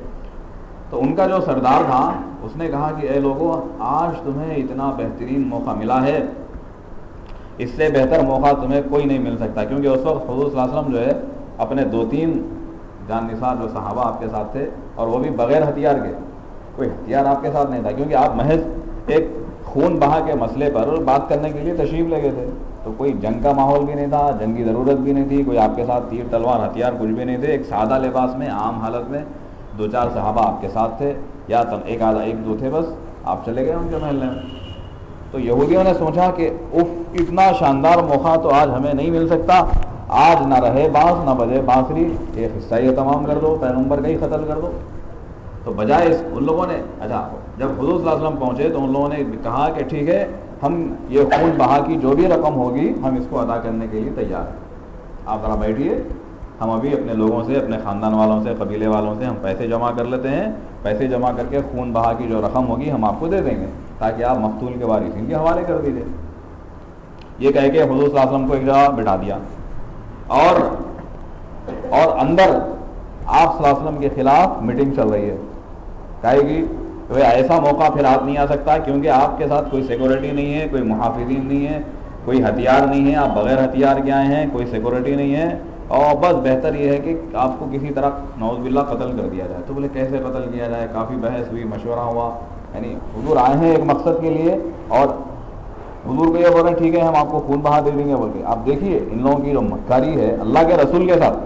تو ان کا جو سردار تھا اس نے کہا کہ اے لوگوں، آج تمہیں اتنا بہترین موقع ملا ہے، اس سے بہتر موقع تمہیں کوئی نہیں مل سکتا، کیونکہ اس وقت حضور صلی اللہ علیہ وسلم جو ہے اپنے 2-3 جان نثار جو صحابہ آپ کے ساتھ تھے، اور وہ بھی بغیر ہتھیار کے، کوئی ہتھیار آپ کے ساتھ نہیں تھا، کیونکہ آپ محض ایک خون بہا کے مسئلے پر بات کرنے کے لیے تشریف لے گئے تھے، تو کوئی جنگ کا ماحول بھی نہیں تھا، جنگی ضرورت بھی نہیں تھی، کوئی آپ کے ساتھ تیر تلوار ہتھیار کچھ بھی نہیں تھے، ایک سادہ لباس میں عام حالت میں 2-4 صحابہ آپ کے ساتھ تھے، یا ایک دو تھے، بس آپ چلے گئے ان کے محلے میں۔ تو یہودیوں نے سوچا کہ اتنا شاندار موقع تو آج ہمیں نہیں مل سکتا، آج نہ رہے بانس نہ بجے بانسری، ایک حصہ یہ تمام کر دو، پیغمبر کا ہی قتل کر دو۔ تو بجائے ان لوگوں نے، اچھا جب حضور صلی اللہ علیہ وسلم پہنچے تو ان لوگوں نے کہا کہ ٹھیک ہے، ہم یہ خون بہا کی جو بھی رقم ہوگی ہم اس کو ادا کرنے کے لیے تیار ہیں، آپ ذرا بیٹھیے، ہم ابھی اپنے لوگوں سے، اپنے خاندان والوں سے، قبیلے والوں سے ہم پیسے جمع کر لیتے ہیں، پیسے جمع کر کے خون بہا کی جو رقم ہوگی ہم آپ کو دے دیں گے تاکہ آپ مقتول کے وارثین کے حوالے کر دیجیے۔ یہ کہہ کے حضور صلی اللہ علیہ وسلم کو ایک جگہ بٹھا دیا، اور اندر آپ صلی اللہ علیہ وسلم کے خلاف میٹنگ چل رہی ہے، کہے گی کہ ایسا موقع پھر آپ نہیں آ سکتا، کیونکہ آپ کے ساتھ کوئی سیکورٹی نہیں ہے، کوئی محافظین نہیں ہے، کوئی ہتھیار نہیں ہے، آپ بغیر ہتھیار کے آئے ہیں، کوئی سیکورٹی نہیں ہے، اور بس بہتر یہ ہے کہ آپ کو کسی طرح نعوذ باللہ قتل کر دیا جائے۔ تو بولے کیسے قتل کیا جائے؟ کافی بحث ہوئی، مشورہ ہوا، یعنی حضور آئے ہیں ایک مقصد کے لیے، اور حضور کو یہ بول رہے ہیں ٹھیک ہے ہم آپ کو خون بہا دے دیں گے بول کے۔ آپ دیکھیے ان لوگوں کی جو مکاری ہے اللہ کے رسول کے ساتھ،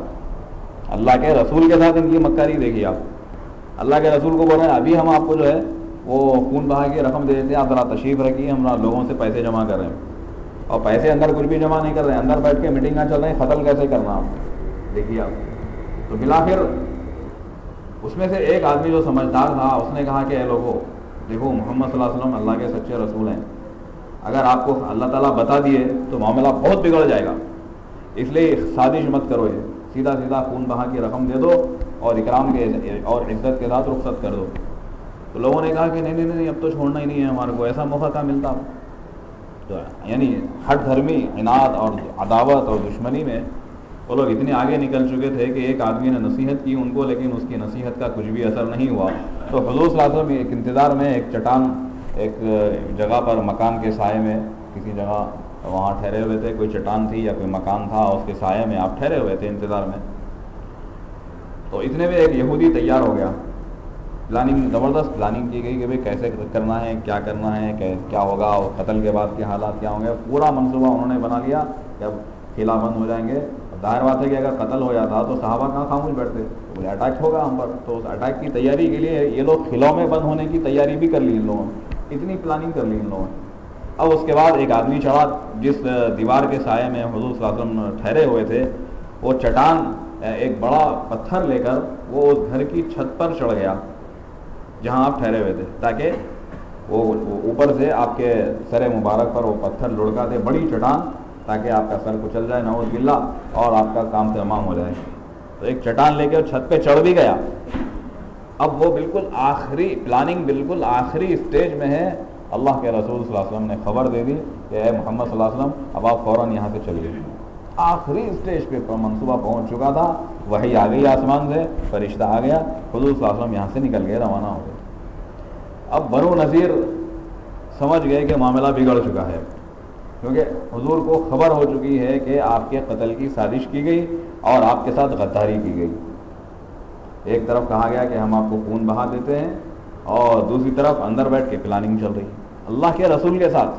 اللہ کے رسول کے ساتھ ان کی مکاری دیکھیے آپ۔ اللہ کے رسول کو بول رہے ہیں ابھی ہم آپ کو جو ہے وہ خون بہا کی رقم دے دیتے ہیں، آپ ذرا تشریف رکھیے، ہم لوگوں سے پیسے جمع کر رہے ہیں، اور پیسے اندر کچھ بھی جمع نہیں کر رہے ہیں، اندر بیٹھ کے میٹنگاں چل رہے ہیں، قتل کیسے کرنا آپ دیکھیے آپ۔ تو بالآخر اس میں سے ایک آدمی جو سمجھدار تھا اس نے کہا کہ اے لوگوں دیکھو، محمد صلی اللہ علیہ وسلم اللہ کے سچے رسول ہیں، اگر آپ کو اللہ تعالیٰ بتا دیے تو معاملہ بہت بگڑ جائے گا، اس لیے سازش مت کرو، یہ سیدھا سیدھا خون بہا کی رقم دے دو اور اکرام کے اور عزت کے ساتھ رخصت کر دو۔ تو لوگوں نے کہا کہ نہیں نہیں نہیں، اب تو چھوڑنا ہی نہیں ہے ہمارے کو، ایسا موقع کہاں ملتا۔ تو یعنی ہٹ دھرمی عناد اور عداوت اور دشمنی میں وہ لوگ اتنے آگے نکل چکے تھے کہ ایک آدمی نے نصیحت کی ان کو، لیکن اس کی نصیحت کا کچھ بھی اثر نہیں ہوا۔ تو حضور صلی اللہ علیہ وسلم ایک انتظار میں ایک چٹان، ایک جگہ پر مکان کے سائے میں کسی جگہ وہاں ٹھہرے ہوئے تھے، کوئی چٹان تھی یا کوئی مکان تھا، اس کے سائے میں آپ ٹھہرے ہوئے تھے انتظار میں۔ تو اتنے میں ایک یہودی تیار ہو گیا، پلاننگ، زبردست پلاننگ کی گئی کہ بھئی کیسے کرنا ہے، کیا کرنا ہے، کیا ہوگا، اور قتل کے بعد کے حالات کیا ہوں گے، پورا منصوبہ انہوں نے بنا لیا کہ اب قلعہ بند ہو جائیں گے۔ ظاہر بات ہے کہ اگر قتل ہو جاتا تو صحابہ کہاں خاموش بیٹھتے، تو بولے اٹیک ہوگا ہم پر، تو اس اٹیک کی تیاری کے لیے یہ لوگ قلعوں میں بند ہونے کی تیاری بھی کر لی ان لوگوں نے، اتنی پلاننگ کر لی ان لوگوں نے۔ اب اس کے بعد ایک آدمی چڑھا جس دیوار کے سائے میں حضور صلی اللہ علیہ وسلم ٹھہرے ہوئے تھے، وہ چٹان ایک بڑا پتھر لے کر وہ اس گھر کی چھت پر چڑھ گیا جہاں آپ ٹھہرے ہوئے تھے، تاکہ وہ اوپر سے آپ کے سر مبارک پر وہ پتھر لڑکا دے، بڑی چٹان، تاکہ آپ کا سر کچل جائے نعوذ باللہ اور آپ کا کام تمام ہو جائے۔ تو ایک چٹان لے کے چھت پہ چڑھ بھی گیا۔ اب وہ بالکل آخری پلاننگ، بالکل آخری اسٹیج میں ہے، اللہ کے رسول صلی اللہ علیہ وسلم نے خبر دے دی کہ اے محمد صلی اللہ علیہ وسلم اب آپ فوراً یہاں سے چلیے۔ آخری اسٹیج پہ منصوبہ پہنچ چکا تھا، وحی آ گئی آسمان سے، فرشتہ آ گیا، حضور صلی اللہ علیہ وسلم یہاں سے نکل گئے، روانہ ہو گئے۔ اب بنو نذیر سمجھ گئے کہ معاملہ بگڑ چکا ہے، کیونکہ حضور کو خبر ہو چکی ہے کہ آپ کے قتل کی سازش کی گئی اور آپ کے ساتھ غداری کی گئی. ایک طرف کہا گیا کہ ہم آپ کو خون بہا دیتے ہیں اور دوسری طرف اندر بیٹھ کے پلاننگ چل رہی ہے اللہ کے رسول کے ساتھ.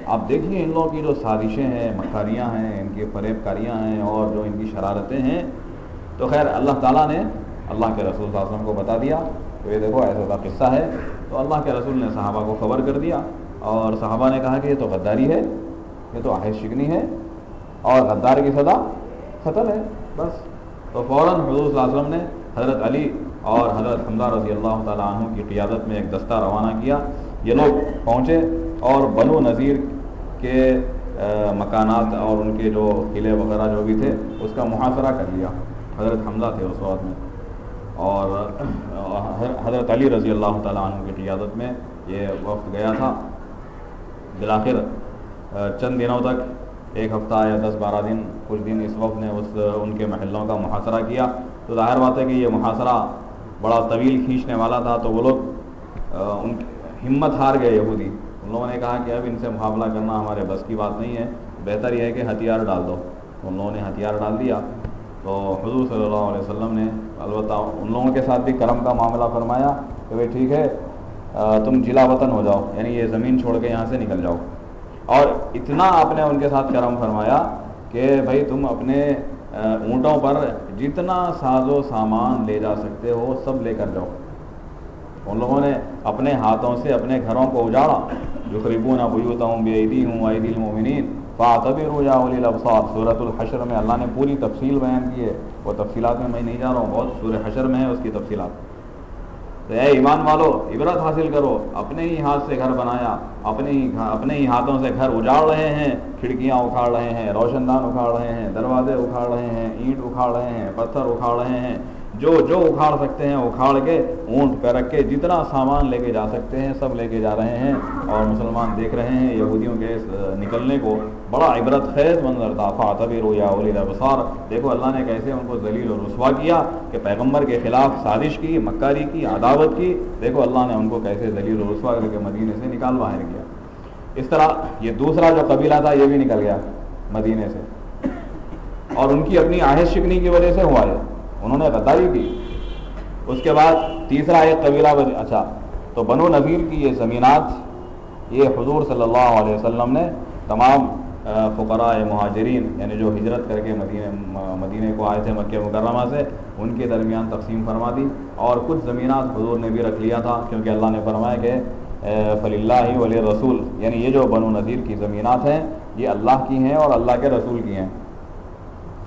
آپ دیکھیے ان لوگوں کی جو سازشیں ہیں، مکاریاں ہیں، ان کی فریب کاریاں ہیں اور جو ان کی شرارتیں ہیں. تو خیر اللہ تعالیٰ نے اللہ کے رسول صلی اللہ علیہ وسلم کو بتا دیا تو یہ دیکھو ایسا ایسا قصہ ہے. تو اللہ کے رسول نے صحابہ کو خبر کر دیا اور صحابہ نے کہا کہ یہ تو غداری ہے، یہ تو عہد شکنی ہے اور غدار کی سزا قتل ہے بس. تو فوراً حضور صلی اللہ علیہ وسلم نے حضرت علی اور حضرت حمزہ رضی اللہ تعالیٰ عنہ کی قیادت میں ایک دستہ روانہ کیا. یہ لوگ پہنچے اور بنو نذیر کے مکانات اور ان کے جو قلعے وغیرہ جو بھی تھے اس کا محاصرہ کر لیا. حضرت حمزہ تھے اس وقت میں اور حضرت علی رضی اللہ تعالیٰ عنہ کی قیادت میں یہ وفد گیا تھا. بالآخر چند دنوں تک، ایک ہفتہ یا 10-12 دن، کچھ دن اس وفد نے ان کے محلوں کا محاصرہ کیا. تو ظاہر بات ہے کہ یہ محاصرہ بڑا طویل کھینچنے والا تھا. تو وہ لوگ ان کی ہمت ہار گئے یہودی. ان لوگوں نے کہا کہ اب ان سے مقابلہ کرنا ہمارے بس کی بات نہیں ہے، بہتر یہ ہے کہ ہتھیار ڈال دو. ان لوگوں نے ہتھیار ڈال دیا. تو حضور صلی اللہ علیہ وسلم نے البتہ ان لوگوں کے ساتھ بھی کرم کا معاملہ فرمایا کہ بھائی ٹھیک ہے تم جلا وطن ہو جاؤ، یعنی یہ زمین چھوڑ کے یہاں سے نکل جاؤ. اور اتنا آپ نے ان کے ساتھ کرم فرمایا کہ بھائی تم اپنے اونٹوں پر جتنا ساز و سامان لے جا سکتے ہو سب لے کر جاؤ. ان لوگوں نے اپنے ہاتھوں سے اپنے گھروں کو اجاڑا. یخربون بیوتہم بایدیہم وایدی المؤمنین فاعتبروا یا اولی الابصار. سورۃ الحشر میں اللہ نے پوری تفصیل بیان کی ہے. وہ تفصیلات میں نہیں جا رہا ہوں، بہت سورہ حشر میں ہے اس کی تفصیلات. تو اے ایمان والو عبرت حاصل کرو. اپنے ہی ہاتھ سے گھر بنایا، اپنے ہی ہاتھوں سے گھر اجاڑ رہے ہیں، کھڑکیاں اکھاڑ رہے ہیں، روشن دان اکھاڑ رہے ہیں، دروازے اکھاڑ رہے ہیں، اینٹ اکھاڑ رہے ہیں، پتھر اکھاڑ رہے ہیں. جو اکھاڑ سکتے ہیں اکھاڑ کے اونٹ پہ رکھ کے جتنا سامان لے کے جا سکتے ہیں سب لے کے جا رہے ہیں. اور مسلمان دیکھ رہے ہیں یہودیوں کے نکلنے کو. بڑا عبرت خیز منظر تھا. فاعتبروا یا اولی الابصار. دیکھو اللہ نے کیسے ان کو ذلیل و رسوا کیا کہ پیغمبر کے خلاف سازش کی، مکاری کی، عداوت کی. دیکھو اللہ نے ان کو کیسے ذلیل و رسوا کر کے مدینے سے نکال باہر کیا. اس طرح یہ دوسرا جو قبیلہ تھا یہ بھی نکل گیا مدینے سے اور ان کی اپنی عہد شکنی کی وجہ سے ہوا ہے، انہوں نے غداری کی. اس کے بعد تیسرا ایک قبیلہ اچھا تو بنو نذیر کی یہ زمینات یہ حضور صلی اللہ علیہ وسلم نے تمام فقراء مہاجرین یعنی جو ہجرت کر کے مدینے کو آئے تھے مکہ مکرمہ سے ان کے درمیان تقسیم فرما دی. اور کچھ زمینات حضور نے بھی رکھ لیا تھا کیونکہ اللہ نے فرمایا کہ فللہ وللرسول، یعنی یہ جو بنو نذیر کی زمینات ہیں یہ اللہ کی ہیں اور اللہ کے رسول کی ہیں.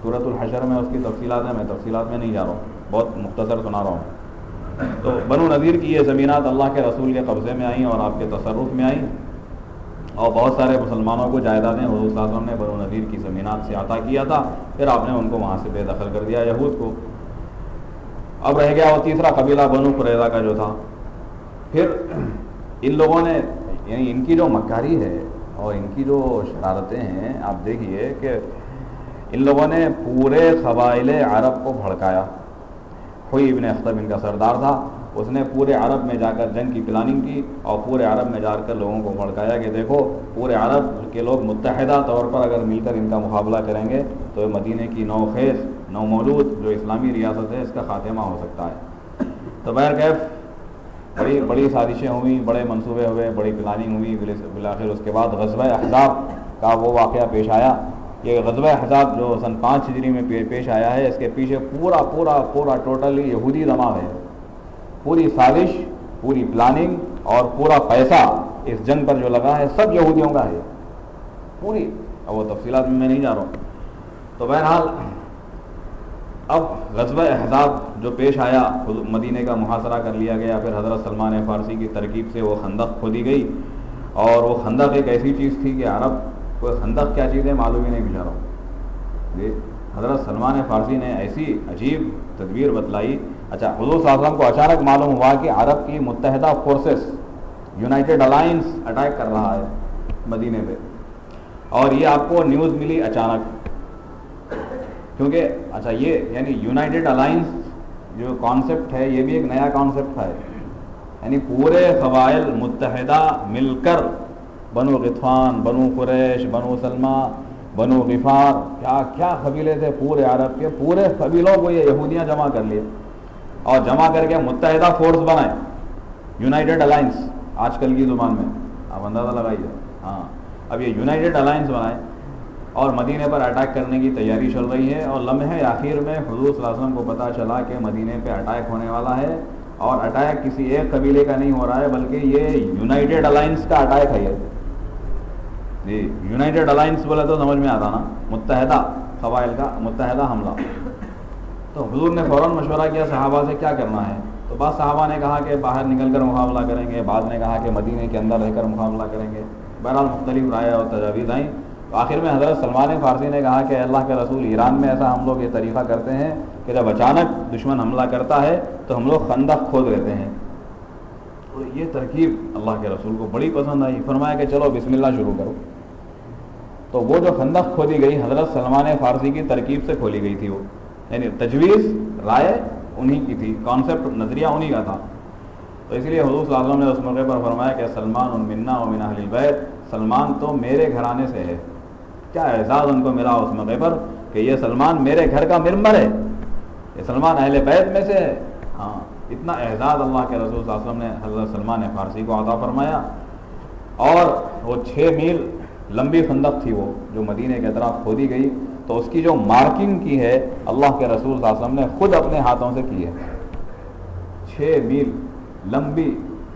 سورۃ الحشر میں اس کی تفصیلات ہیں، میں تفصیلات میں نہیں جا رہا ہوں، بہت مختصر سنا رہا ہوں. تو بنو نذیر کی یہ زمینات اللہ کے رسول کے قبضے میں آئیں اور آپ کے تصرف میں آئیں اور بہت سارے مسلمانوں کو جائیدادیں حضور صلی اللہ علیہ وسلم نے بنو نذیر کی زمینات سے عطا کیا تھا. پھر آپ نے ان کو وہاں سے بے دخل کر دیا یہود کو. اب رہ گیا وہ تیسرا قبیلہ بنو قریظہ کا جو تھا. پھر ان لوگوں نے یعنی ان کی جو مکاری ہے اور ان کی جو شرارتیں ہیں آپ دیکھیے کہ ان لوگوں نے پورے قبائل عرب کو بھڑکایا. ہوئی ابن اخطب ان کا سردار تھا، اس نے پورے عرب میں جا کر جنگ کی پلاننگ کی اور پورے عرب میں جا کر لوگوں کو بھڑکایا کہ دیکھو پورے عرب کے لوگ متحدہ طور پر اگر مل کر ان کا مقابلہ کریں گے تو مدینے کی نوخیز نومولود جو اسلامی ریاست ہے اس کا خاتمہ ہو سکتا ہے. تو بہرکیف بڑی سازشیں ہوئیں، بڑے منصوبے ہوئے، بڑی پلاننگ ہوئی. بالآخر اس کے بعد غزوہ احزاب کا وہ واقعہ پیش آیا. یہ غزوہ احزاب جو سن 5 ہجری میں پیش آیا ہے اس کے پیچھے پورا ٹوٹلی یہودی دماغ ہے. پوری سازش، پوری پلاننگ اور پورا پیسہ اس جنگ پر جو لگا ہے سب یہودیوں کا ہے پوری. اب وہ تفصیلات میں نہیں جا رہا ہوں. تو بہرحال اب غزوہ احزاب جو پیش آیا، مدینے کا محاصرہ کر لیا گیا. پھر حضرت سلمان فارسی کی ترکیب سے وہ خندق کھودی گئی اور وہ خندق ایک ایسی چیز تھی کہ عرب کو خندق کیا چیز ہے معلوم ہی نہیں بیچاروں. حضرت سلمان فارسی نے ایسی عجیب تدبیر بتلائی. اچھا حضور صلی اللہ علیہ وسلم کو اچانک معلوم ہوا کہ عرب کی متحدہ فورسز یونائٹڈ الائنس اٹیک کر رہا ہے مدینے پہ اور یہ آپ کو نیوز ملی اچانک کیونکہ اچھا یہ یعنی یونائٹڈ الائنس جو کانسیپٹ ہے یہ بھی ایک نیا کانسیپٹ ہے. یعنی پورے قبائل متحدہ مل کر بنو غطفان، بنو قریش، بنو سلمہ، بنو غفار، کیا کیا قبیلے تھے پورے عرب کے، پورے قبیلوں کو یہ یہودیاں جمع کر لیے اور جمع کر کے متحدہ فورس بنائے، یونائٹڈ الائنس آج کل کی زبان میں، آپ اندازہ لگائیے. ہاں اب یہ یونائٹڈ الائنس بنائے اور مدینے پر اٹیک کرنے کی تیاری چل رہی ہے. اور لمحے آخر میں حضور صلی اللہ علیہ وسلم کو پتہ چلا کہ مدینے پہ اٹیک ہونے والا ہے، اور اٹیک کسی ایک قبیلے کا نہیں ہو رہا ہے بلکہ یہ یونائٹڈ الائنس کا اٹیک ہے. یہ جی یونائٹڈ الائنس بولے تو سمجھ میں آتا نا، متحدہ قبائل کا متحدہ حملہ. تو حضور نے فوراً مشورہ کیا صحابہ سے کیا کرنا ہے. تو بعض صحابہ نے کہا کہ باہر نکل کر مقابلہ کریں گے، بعض نے کہا کہ مدینے کے اندر رہ کر مقابلہ کریں گے. بہرحال مختلف رائے اور تجاویز آئیں. تو آخر میں حضرت سلمان فارسی نے کہا کہ اللہ کے رسول، ایران میں ایسا ہم لوگ یہ طریقہ کرتے ہیں کہ جب اچانک دشمن حملہ کرتا ہے تو ہم لوگ خندق کھود لیتے ہیں. تو یہ ترکیب اللہ کے رسول کو بڑی پسند آئی. فرمایا کہ چلو بسم اللہ شروع کرو. تو وہ جو خندق کھودی گئی حضرت سلمان فارسی کی ترکیب سے کھولی گئی تھی، وہ یعنی تجویز رائے انہی کی تھی، کانسیپٹ نظریہ انہی کا تھا. تو اس لیے حضور صلی اللہ علیہ وسلم نے اس موقع پر فرمایا کہ سلمان منا و من اہل البیت، سلمان تو میرے گھرانے سے ہے. کیا اعزاز ان کو ملا اس موقع پر کہ یہ سلمان میرے گھر کا ممبر ہے، یہ سلمان اہل بیت میں سے ہے. ہاں اتنا اعزاز اللہ کے رسول صلی اللہ علیہ وسلم نے حضرت سلمان فارسی کو عطا فرمایا. اور وہ 6 میل لمبی خندق تھی وہ جو مدینے کے اطراف کھودی گئی. تو اس کی جو مارکنگ کی ہے اللہ کے رسول صلی اللہ علیہ وسلم نے خود اپنے ہاتھوں سے کی ہے. 6 میل لمبی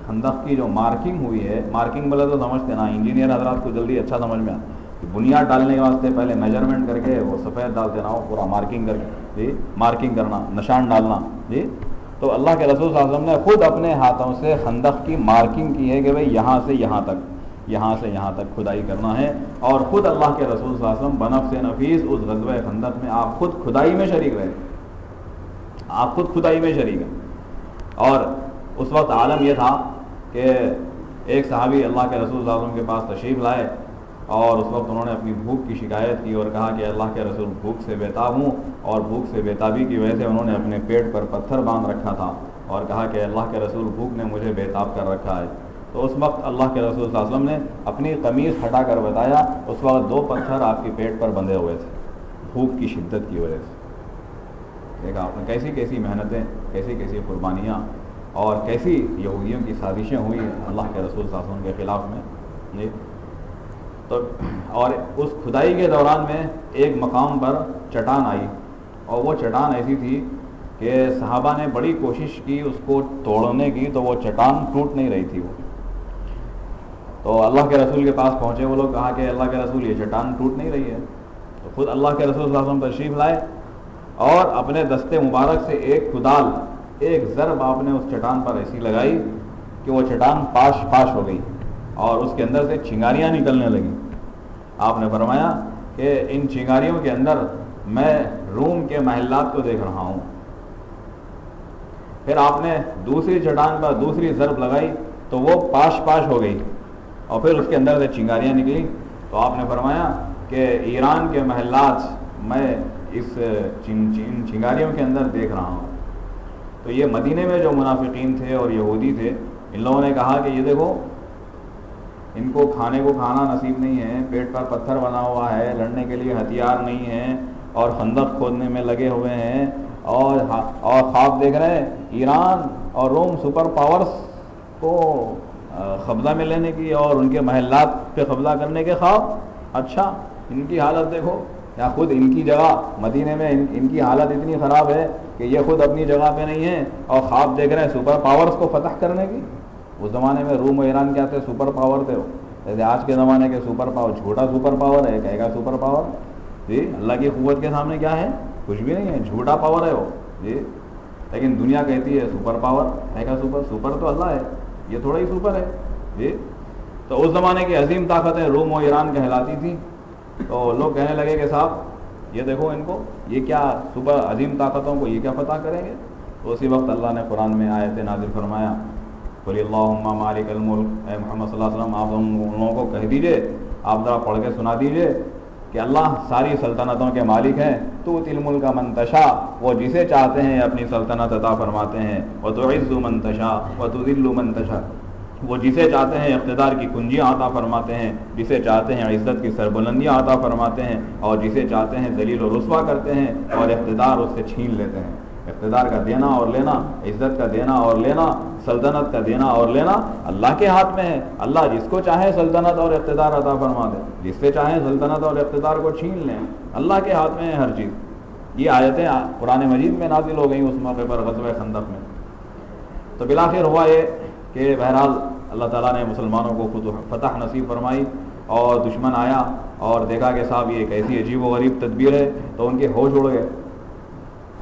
خندق کی جو مارکنگ ہوئی ہے، مارکنگ بولے تو سمجھتے نا، انجینئر حضرات کو جلدی اچھا سمجھ میں آتا. بنیاد ڈالنے کے واسطے پہلے میجرمنٹ کر کے وہ سفید ڈالتے نہ ہو، پورا مارکنگ کر کے جی مارکنگ کرنا، نشان ڈالنا جی. تو اللہ کے رسول صلی اللہ علیہ وسلم نے خود اپنے ہاتھوں سے خندق کی مارکنگ کی ہے کہ بھئی یہاں سے یہاں تک، یہاں سے یہاں تک کھدائی کرنا ہے. اور خود اللہ کے رسول صلی اللہ علیہ وسلم بنفس نفیس اس غزوہ خندق میں آپ خود کھدائی میں شریک رہے، آپ خود کھدائی میں شریک ہیں. اور اس وقت عالم یہ تھا کہ ایک صحابی اللہ کے رسول صلی اللہ علیہ وسلم کے پاس تشریف لائے اور اس وقت انہوں نے اپنی بھوک کی شکایت کی اور کہا کہ اللہ کے رسول بھوک سے بےتاب ہوں. اور بھوک سے بےتابی کی وجہ سے انہوں نے اپنے پیٹ پر پتھر باندھ رکھا تھا اور کہا کہ اللہ کے رسول بھوک نے مجھے بےتاب کر رکھا ہے. تو اس وقت اللہ کے رسول صلی اللہ علیہ وسلم نے اپنی قمیص ہٹا کر بتایا اس وقت 2 پتھر آپ کے پیٹ پر بندھے ہوئے تھے بھوک کی شدت کی وجہ سے. دیکھا آپ نے کیسی کیسی محنتیں، کیسی کیسی قربانیاں اور کیسی یہودیوں کی سازشیں ہوئی اللہ کے رسول صلی اللہ علیہ وسلم کے خلاف میں جی. تو اور اس کھدائی کے دوران میں ایک مقام پر چٹان آئی اور وہ چٹان ایسی تھی کہ صحابہ نے بڑی کوشش کی اس کو توڑنے کی، تو وہ چٹان ٹوٹ نہیں رہی تھی. وہ تو اللہ کے رسول کے پاس پہنچے وہ لوگ، کہا کہ اللہ کے رسول یہ چٹان ٹوٹ نہیں رہی ہے. تو خود اللہ کے رسول صلی اللہ علیہ وسلم تشریف لائے اور اپنے دستے مبارک سے ایک کدال، ایک ضرب آپ نے اس چٹان پر ایسی لگائی کہ وہ چٹان پاش پاش ہو گئی اور اس کے اندر سے چنگاریاں نکلنے لگیں. آپ نے فرمایا کہ ان چنگاریوں کے اندر میں روم کے محلات کو دیکھ رہا ہوں. پھر آپ نے دوسری چٹان پر دوسری ضرب لگائی تو وہ پاش پاش ہو گئی اور پھر اس کے اندر سے چنگاریاں نکلی. تو آپ نے فرمایا کہ ایران کے محلات میں اس چنگاریوں کے اندر دیکھ رہا ہوں. تو یہ مدینے میں جو منافقین تھے اور یہودی تھے، ان لوگوں نے کہا کہ یہ دیکھو ان کو کھانے کو کھانا نصیب نہیں ہے، پیٹ پر پتھر بنا ہوا ہے، لڑنے کے لیے ہتھیار نہیں ہیں اور خندق کھودنے میں لگے ہوئے ہیں اور خواب دیکھ رہے ہیں ایران اور روم سپر پاورز کو قبضہ میں لینے کی اور ان کے محلات پہ قبضہ کرنے کے خواب. اچھا ان کی حالت دیکھو، یا خود ان کی جگہ مدینے میں ان کی حالت اتنی خراب ہے کہ یہ خود اپنی جگہ پہ نہیں ہیں اور خواب دیکھ رہے ہیں سپر پاورز کو فتح کرنے کی. اس زمانے میں روم و ایران کیا تھے؟ سپر پاور تھے. جیسے آج کے زمانے کے سپر پاور جھوٹا سپر پاور ہے، کہے گا سپر پاور جی اللہ کی قوت کے سامنے کیا ہے؟ کچھ بھی نہیں ہے، جھوٹا پاور ہے وہ جی. لیکن دنیا کہتی ہے سپر پاور، کہے گا سپر تو اللہ ہے، یہ تھوڑا ہی سپر ہے جی. تو اس زمانے کی عظیم طاقتیں روم و ایران کہلاتی تھیں. تو لوگ کہنے لگے کہ صاحب یہ دیکھو ان کو، یہ کیا سپر عظیم طاقتوں کو یہ کیا فتح کریں گے. تو اسی وقت اللہ نے قرآن میں آیت نازل فرمایا، قل اللہم مالک الملک، اے محمد صلی اللہ علیہ وسلم آپ ان لوگوں کو کہہ دیجئے، آپ ذرا پڑھ کے سنا دیجئے کہ اللہ ساری سلطنتوں کے مالک ہیں. تؤتی الملک من تشاء، وہ جسے چاہتے ہیں اپنی سلطنت عطا فرماتے ہیں. وتعز من تشاء وتذل من تشاء، وہ جسے چاہتے ہیں اقتدار کی کنجیاں عطا فرماتے ہیں، جسے چاہتے ہیں عزت کی سربلندیاں عطا فرماتے ہیں، اور جسے چاہتے ہیں ذلیل و رسوا کرتے ہیں اور اقتدار اس سے چھین لیتے ہیں۔ اقتدار کا دینا اور لینا، عزت کا دینا اور لینا، سلطنت کا دینا اور لینا اللہ کے ہاتھ میں ہے۔ اللہ جس کو چاہے سلطنت اور اقتدار عطا فرما دے، جس سے چاہے سلطنت اور اقتدار کو چھین لیں، اللہ کے ہاتھ میں ہے ہر چیز۔ یہ آیتیں قرآن مجید میں نازل ہو گئیں اس موقع پر غزوہ خندق میں۔ تو بالآخر ہوا یہ کہ بہرحال اللہ تعالیٰ نے مسلمانوں کو فتح نصیب فرمائی، اور دشمن آیا اور دیکھا کہ صاحب یہ ایک ایسی عجیب و غریب تدبیر ہے، تو ان کے ہوش اڑ گئے،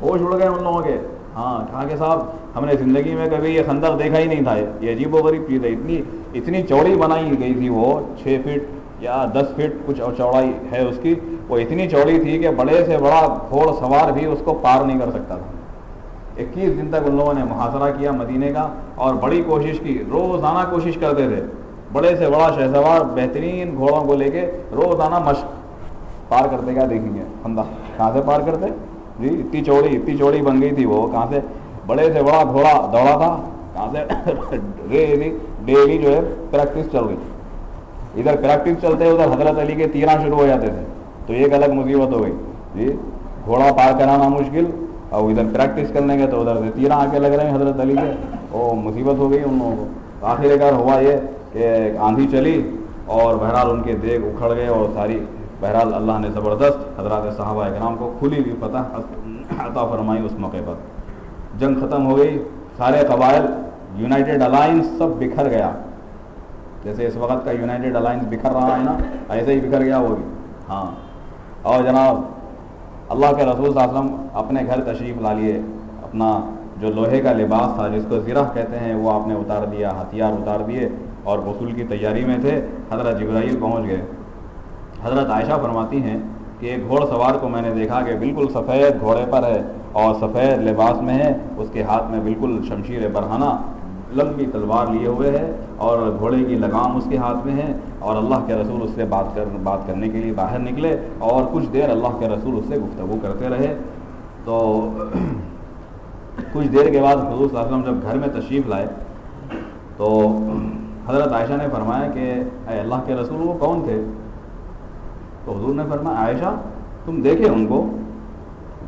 ہوش اڑ گئے ان لوگوں کے۔ ہاں، کہا کہ صاحب ہم نے زندگی میں کبھی یہ خندق دیکھا ہی نہیں تھا، یہ عجیب و غریب چیز ہے۔ اتنی چوڑی بنائی گئی تھی، وہ 6 فٹ یا 10 فٹ کچھ اور چوڑائی ہے اس کی، وہ اتنی چوڑی تھی کہ بڑے سے بڑا گھوڑ سوار بھی اس کو پار نہیں کر سکتا تھا۔ 21 دن تک ان لوگوں نے محاصرہ کیا مدینے کا، اور بڑی کوشش کی، روزانہ کوشش کرتے تھے، بڑے سے بڑا شہسوار بہترین گھوڑوں کو لے کے روزانہ مشق، پار کرتے کیا دیکھیں گے خندق، کہاں سے پار کرتے جی، اتنی چوڑی بن گئی تھی وہ، کہاں سے بڑے سے بڑا گھوڑا دوڑا تھا، کہاں سے ڈیلی جو ہے پریکٹس چل گئی، ادھر پریکٹس چلتے ادھر حضرت علی کے تیرہ شروع ہو جاتے تھے، تو ایک الگ مصیبت ہو گئی جی، گھوڑا پار کرانا مشکل، اور ادھر پریکٹس کرنے کے تو ادھر سے تیرہ آ کے لگ رہے ہیں حضرت علی کے، وہ مصیبت ہو گئی ان لوگوں کو۔ آخر کار ہوا یہ کہ آندھی چلی اور بہرحال ان کے دیگ اکھڑ گئے، اور ساری بہرحال اللہ نے زبردست حضرات صحابہ اکرام کو کھلی ہوئی فتح عطا فرمائی اس موقع پر۔ جنگ ختم ہو گئی، سارے قبائل یونائٹڈ الائنس سب بکھر گیا، جیسے اس وقت کا یونائٹڈ الائنس بکھر رہا ہے نا، ایسے ہی بکھر گیا وہ بھی۔ ہاں، اور جناب اللہ کے رسول صلی اللہ علیہ وسلم اپنے گھر تشریف لا لیے، اپنا جو لوہے کا لباس تھا جس کو زرہ کہتے ہیں وہ آپ نے اتار دیا، ہتھیار اتار دیے، اور غسل کی تیاری میں تھے۔ حضرت جبرائیل پہنچ گئے۔ حضرت عائشہ فرماتی ہیں کہ ایک گھوڑ سوار کو میں نے دیکھا کہ بالکل سفید گھوڑے پر ہے اور سفید لباس میں ہے، اس کے ہاتھ میں بالکل شمشیر برہنہ لمبی تلوار لیے ہوئے ہے، اور گھوڑے کی لگام اس کے ہاتھ میں ہے، اور اللہ کے رسول اس سے بات کرنے کے لیے باہر نکلے، اور کچھ دیر اللہ کے رسول اس سے گفتگو کرتے رہے۔ تو کچھ دیر کے بعد حضور صلی اللہ علیہ وسلم جب گھر میں تشریف لائے تو حضرت عائشہ نے فرمایا کہ اے اللہ کے رسول وہ کون تھے؟ تو حضور نے فرمایا عائشہ تم دیکھے ان کو؟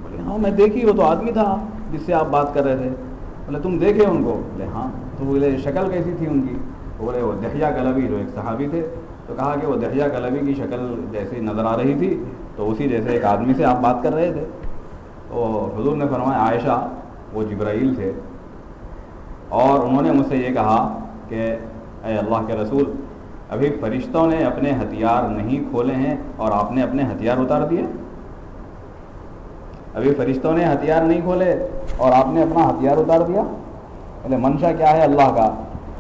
بولے ہاں میں دیکھی، وہ تو آدمی تھا جس سے آپ بات کر رہے تھے۔ بولے تم دیکھے ان کو؟ بولے ہاں۔ تو بولے شکل کیسی تھی ان کی؟ بولے وہ دحیہ کلبی جو ایک صحابی تھے، تو کہا کہ وہ دحیہ کلبی کی شکل جیسی نظر آ رہی تھی، تو اسی جیسے ایک آدمی سے آپ بات کر رہے تھے۔ تو حضور نے فرمایا عائشہ وہ جبرائیل تھے، اور انہوں نے مجھ سے یہ کہا کہ اے اللہ کے رسول ابھی فرشتوں نے اپنے ہتھیار نہیں کھولے ہیں اور آپ نے اپنے ہتھیار اتار دیے؟ ابھی فرشتوں نے ہتھیار نہیں کھولے اور آپ نے اپنا ہتھیار اتار دیا؟ بولے منشا کیا ہے اللہ کا؟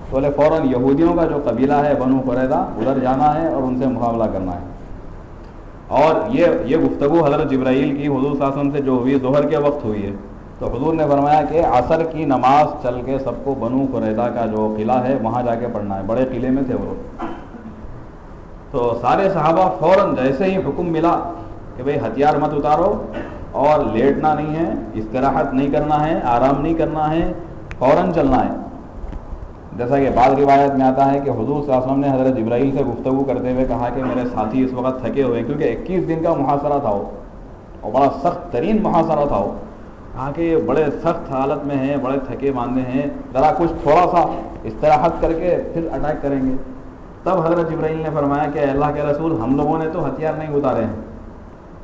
بولے فوراً یہودیوں کا جو قبیلہ ہے بنو قریظہ ادھر جانا ہے اور ان سے مقابلہ کرنا ہے۔ اور یہ گفتگو حضرت جبرائیل کی حضور صلی اللہ علیہ وسلم سے جو ہوئی ظہر کے وقت ہوئی ہے، تو حضور نے فرمایا کہ عصر کی نماز چل کے سب کو بنو قریظہ کا جو قلعہ ہے وہاں جا کے پڑھنا ہے، بڑے قلعے میں تھے وہ لوگ۔ تو سارے صحابہ فوراً جیسے ہی حکم ملا کہ بھئی ہتھیار مت اتارو اور لیٹنا نہیں ہے، استراحت نہیں کرنا ہے، آرام نہیں کرنا ہے، فوراً چلنا ہے۔ جیسا کہ بعض روایت میں آتا ہے کہ حضور صلی اللہ علیہ وسلم نے حضرت جبرائیل سے گفتگو کرتے ہوئے کہا کہ میرے ساتھی اس وقت تھکے ہوئے، کیونکہ 21 دن کا محاصرہ تھا وہ، اور بڑا سخت ترین محاصرہ تھا وہ۔ کہا کہ یہ بڑے سخت حالت میں ہیں، بڑے تھکے ماندے ہیں، ذرا کچھ تھوڑا سا استراحت کر کے پھر اٹیک کریں گے۔ تب حضرت جبرائیل نے فرمایا کہ اللہ کے رسول ہم لوگوں نے تو ہتھیار نہیں اتارے ہیں،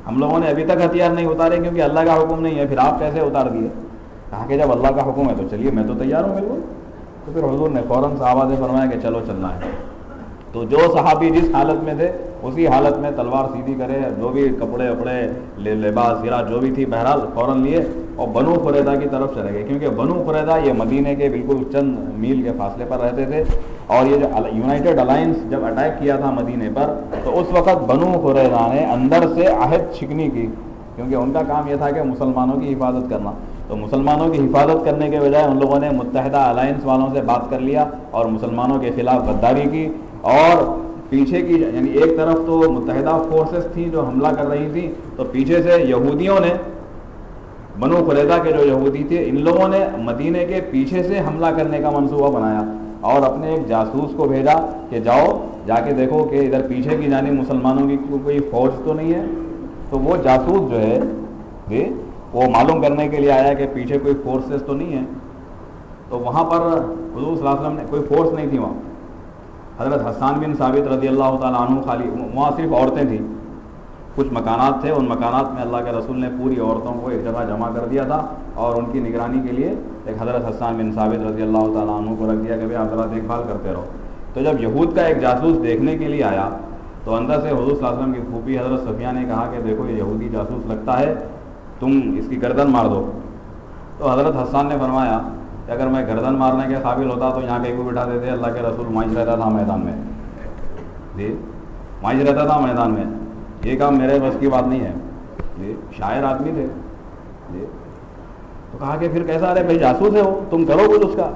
ہم لوگوں نے ابھی تک ہتھیار نہیں اتارے کیونکہ اللہ کا حکم نہیں ہے، پھر آپ کیسے اتار دیے؟ کہا کہ جب اللہ کا حکم ہے تو چلیے میں تو تیار ہوں بالکل۔ تو پھر حضور نے فوراً صحابہ سے فرمایا کہ چلو چلنا ہے۔ تو جو صحابی جس حالت میں تھے اسی حالت میں تلوار سیدھی کرے، جو بھی کپڑے وپڑے لباس گرا جو بھی تھی بہرحال فوراً لیے اور بنو قریظہ کی طرف چلے گئے، کیونکہ بنو قریظہ یہ مدینے کے بالکل چند میل کے فاصلے پر رہتے تھے، اور یہ جو یونائٹڈ الائنس جب اٹیک کیا تھا مدینے پر تو اس وقت بنو قریظہ نے اندر سے عہد شکنی کی، کیونکہ ان کا کام یہ تھا کہ مسلمانوں کی حفاظت کرنا۔ تو مسلمانوں کی حفاظت کرنے کے بجائے ان لوگوں نے متحدہ الائنس والوں سے بات کر لیا اور مسلمانوں کے خلاف غداری کی، اور پیچھے کی یعنی ایک طرف تو متحدہ فورسز تھیں جو حملہ کر رہی تھیں، تو پیچھے سے یہودیوں نے، بنو قریظہ کے جو یہودی تھے ان لوگوں نے مدینے کے پیچھے سے حملہ کرنے کا منصوبہ بنایا، اور اپنے ایک جاسوس کو بھیجا کہ جاؤ جا کے دیکھو کہ ادھر پیچھے کی جانب مسلمانوں کی کوئی فوج تو نہیں ہے. تو وہ جاسوس جو ہے جی وہ معلوم کرنے کے لیے آیا کہ پیچھے کوئی فورسز تو نہیں ہے. تو وہاں پر حضور صلی اللہ علیہ وسلم نے کوئی فورس نہیں تھی وہاں. حضرت حسان بن ثابت رضی اللہ تعالیٰ عنہ خالی وہاں صرف عورتیں تھیں. کچھ مکانات تھے, ان مکانات میں اللہ کے رسول نے پوری عورتوں کو ایک جگہ جمع کر دیا تھا اور ان کی نگرانی کے لیے ایک حضرت حسان بن ثابت رضی اللہ تعالیٰ عنہ کو رکھ دیا کہ بھائی آپ ذرا دیکھ بھال کرتے رہو. تو جب یہود کا ایک جاسوس دیکھنے کے لیے آیا تو اندر سے حضور صلی اللہ علیہ وسلم کی پھوپھی حضرت صفیہ نے کہا کہ دیکھو یہ یہودی جاسوس لگتا ہے, تم اس کی گردن مار دو. تو حضرت حسان نے فرمایا کہ اگر میں گردن مارنے کے قابل ہوتا تو یہاں کہیں کو بٹھا دیتے, اللہ کے رسول مائج رہتا تھا میدان میں, جی مائج رہتا تھا میدان میں, یہ کام میرے بس کی بات نہیں ہے. جی شاعر آدمی تھے. جی تو کہا کہ پھر کیسا رہے بھائی جاسوس ہے وہ, تم کرو کچھ اس کا.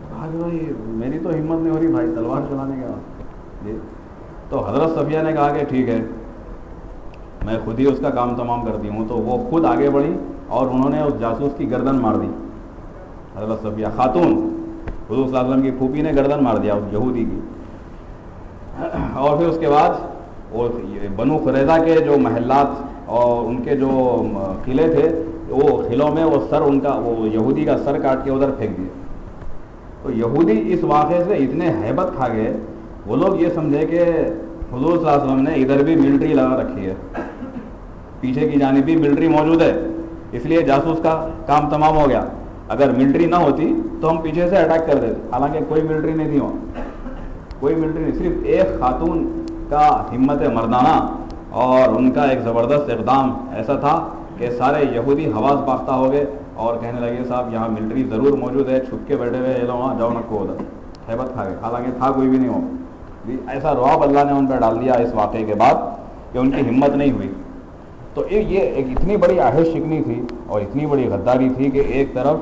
کہا کہ بھائی میری تو ہمت نہیں ہو رہی بھائی تلوار چلانے کے بعد. جی تو حضرت صفیہ نے کہا کہ ٹھیک ہے میں خود ہی اس کا کام تمام کرتی ہوں. تو وہ خود آگے بڑھی اور انہوں نے اس جاسوس کی گردن مار دی. حضرت صفیہ خاتون حضور صلی اللہ علیہ وسلم کی پھوپھی نے گردن مار دیا اس یہودی کی. اور پھر اس کے بعد وہ بنو قریظہ کے جو محلات اور ان کے جو قلعے تھے وہ قلعوں میں وہ سر ان کا وہ یہودی کا سر کاٹ کے ادھر پھینک دیے. تو یہودی اس واقعے سے اتنے ہیبت کھا گئے, وہ لوگ یہ سمجھے کہ حضور صلی اللہ علیہ وسلم نے ادھر بھی ملٹری لگا رکھی ہے, پیچھے کی جانب بھی ملٹری موجود ہے, اس لیے جاسوس کا کام تمام ہو گیا. اگر ملٹری نہ ہوتی تو ہم پیچھے سے اٹیک کر دیتے. حالانکہ کوئی ملٹری نہیں تھی وہاں, کوئی ملٹری نہیں, صرف ایک خاتون کا ہمت مردانہ اور ان کا ایک زبردست اقدام ایسا تھا کہ سارے یہودی حواس باختہ ہو گئے اور کہنے لگے صاحب یہاں ملٹری ضرور موجود ہے, چھپ کے بیٹھے ہوئے لو وہاں جاؤ نکو ادھر. ہیبت کھا گئے, حالانکہ تھا کوئی بھی نہیں ہو. ایسا رعب اللہ نے ان پہ ڈال دیا اس واقعے کے بعد کہ ان کی ہمت نہیں ہوئی. تو یہ ایک اتنی بڑی آہش شکنی تھی اور اتنی بڑی غداری تھی کہ ایک طرف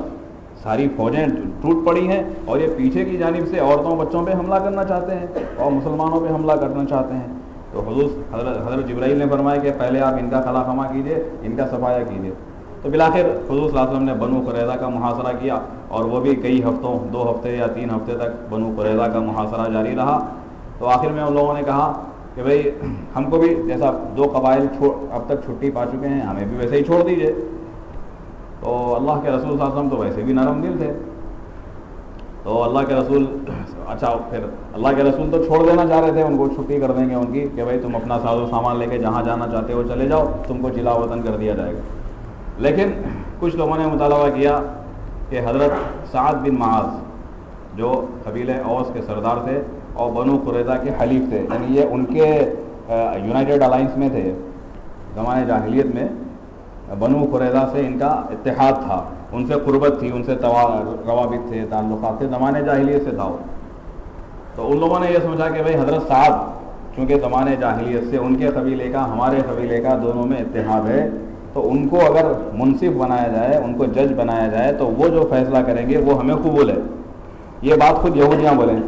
ساری فوجیں ٹوٹ پڑی ہیں اور یہ پیچھے کی جانب سے عورتوں بچوں پہ حملہ کرنا چاہتے ہیں اور مسلمانوں پہ حملہ کرنا چاہتے ہیں. تو حضرت جبرائیل نے فرمایا کہ پہلے آپ ان کا خلا خما کیجئے, ان کا صفایا کیجئے. تو بالآخر حضور صلی اللہ علیہ وسلم نے بنو قریظہ کا محاصرہ کیا اور وہ بھی کئی ہفتوں 2 ہفتے یا 3 ہفتے تک بنو قریظہ کا محاصرہ جاری رہا. تو آخر میں ان لوگوں نے کہا کہ بھئی ہم کو بھی جیسا 2 قبائل اب تک چھٹی پا چکے ہیں ہمیں بھی ویسے ہی چھوڑ دیجئے. تو اللہ کے رسول صلی اللہ علیہ وسلم تو ویسے بھی نرم دل تھے. تو اللہ کے رسول اچھا پھر اللہ کے رسول تو چھوڑ دینا چاہ رہے تھے, ان کو چھٹی کر دیں گے ان کی کہ بھائی تم اپنا ساز و سامان لے کے جہاں جانا چاہتے ہو چلے جاؤ, تم کو جلا وطن کر دیا جائے گا. لیکن کچھ لوگوں نے مطالبہ کیا کہ حضرت سعد بن معاذ جو قبیلہ اوس کے سردار تھے اور بنو قریظہ کے حلیف تھے, یعنی یہ ان کے یونائٹڈ الائنس میں تھے. زمانے جاہلیت میں بنو قریظہ سے ان کا اتحاد تھا, ان سے قربت تھی, ان سے روابط تھے, تعلقات تھے, زمانے جاہلیت سے تھا. تو ان لوگوں نے یہ سمجھا کہ بھئی حضرت سعد چونکہ زمانے جاہلیت سے ان کے قبیلے کا ہمارے قبیلے کا دونوں میں اتحاد ہے, تو ان کو اگر منصف بنایا جائے, ان کو جج بنایا جائے تو وہ جو فیصلہ کریں گے وہ ہمیں قبول ہے. یہ بات خود یہودیاں بولیں,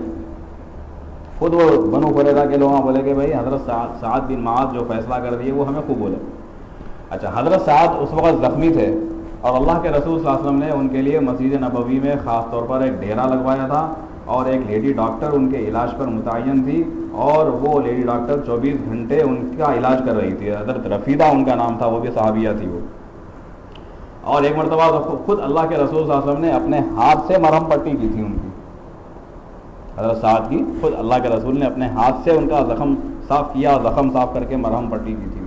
خود وہ بنو قریظہ کے لوگ بولے کہ بھئی حضرت سعد بن معاذ جو فیصلہ کر دیے وہ ہمیں قبول ہے. اچھا حضرت سعد اس وقت زخمی تھے اور اللہ کے رسول صلی اللہ علیہ وسلم نے ان کے لیے مسجد نبوی میں خاص طور پر ایک ڈیرا لگوایا تھا اور ایک لیڈی ڈاکٹر ان کے علاج پر متعین تھی اور وہ لیڈی ڈاکٹر 24 گھنٹے ان کا علاج کر رہی تھی. حضرت رفیدہ ان کا نام تھا, وہ بھی صحابیہ تھی وہ. اور ایک مرتبہ خود اللہ کے رسول صلی اللہ علیہ وسلم نے اپنے ہاتھ سے مرہم پٹی کی تھی ان کی, حضرت سعد کی خود اللہ کے رسول نے اپنے ہاتھ سے ان کا زخم صاف کیا, زخم صاف کر کے مرہم پٹی کی تھی.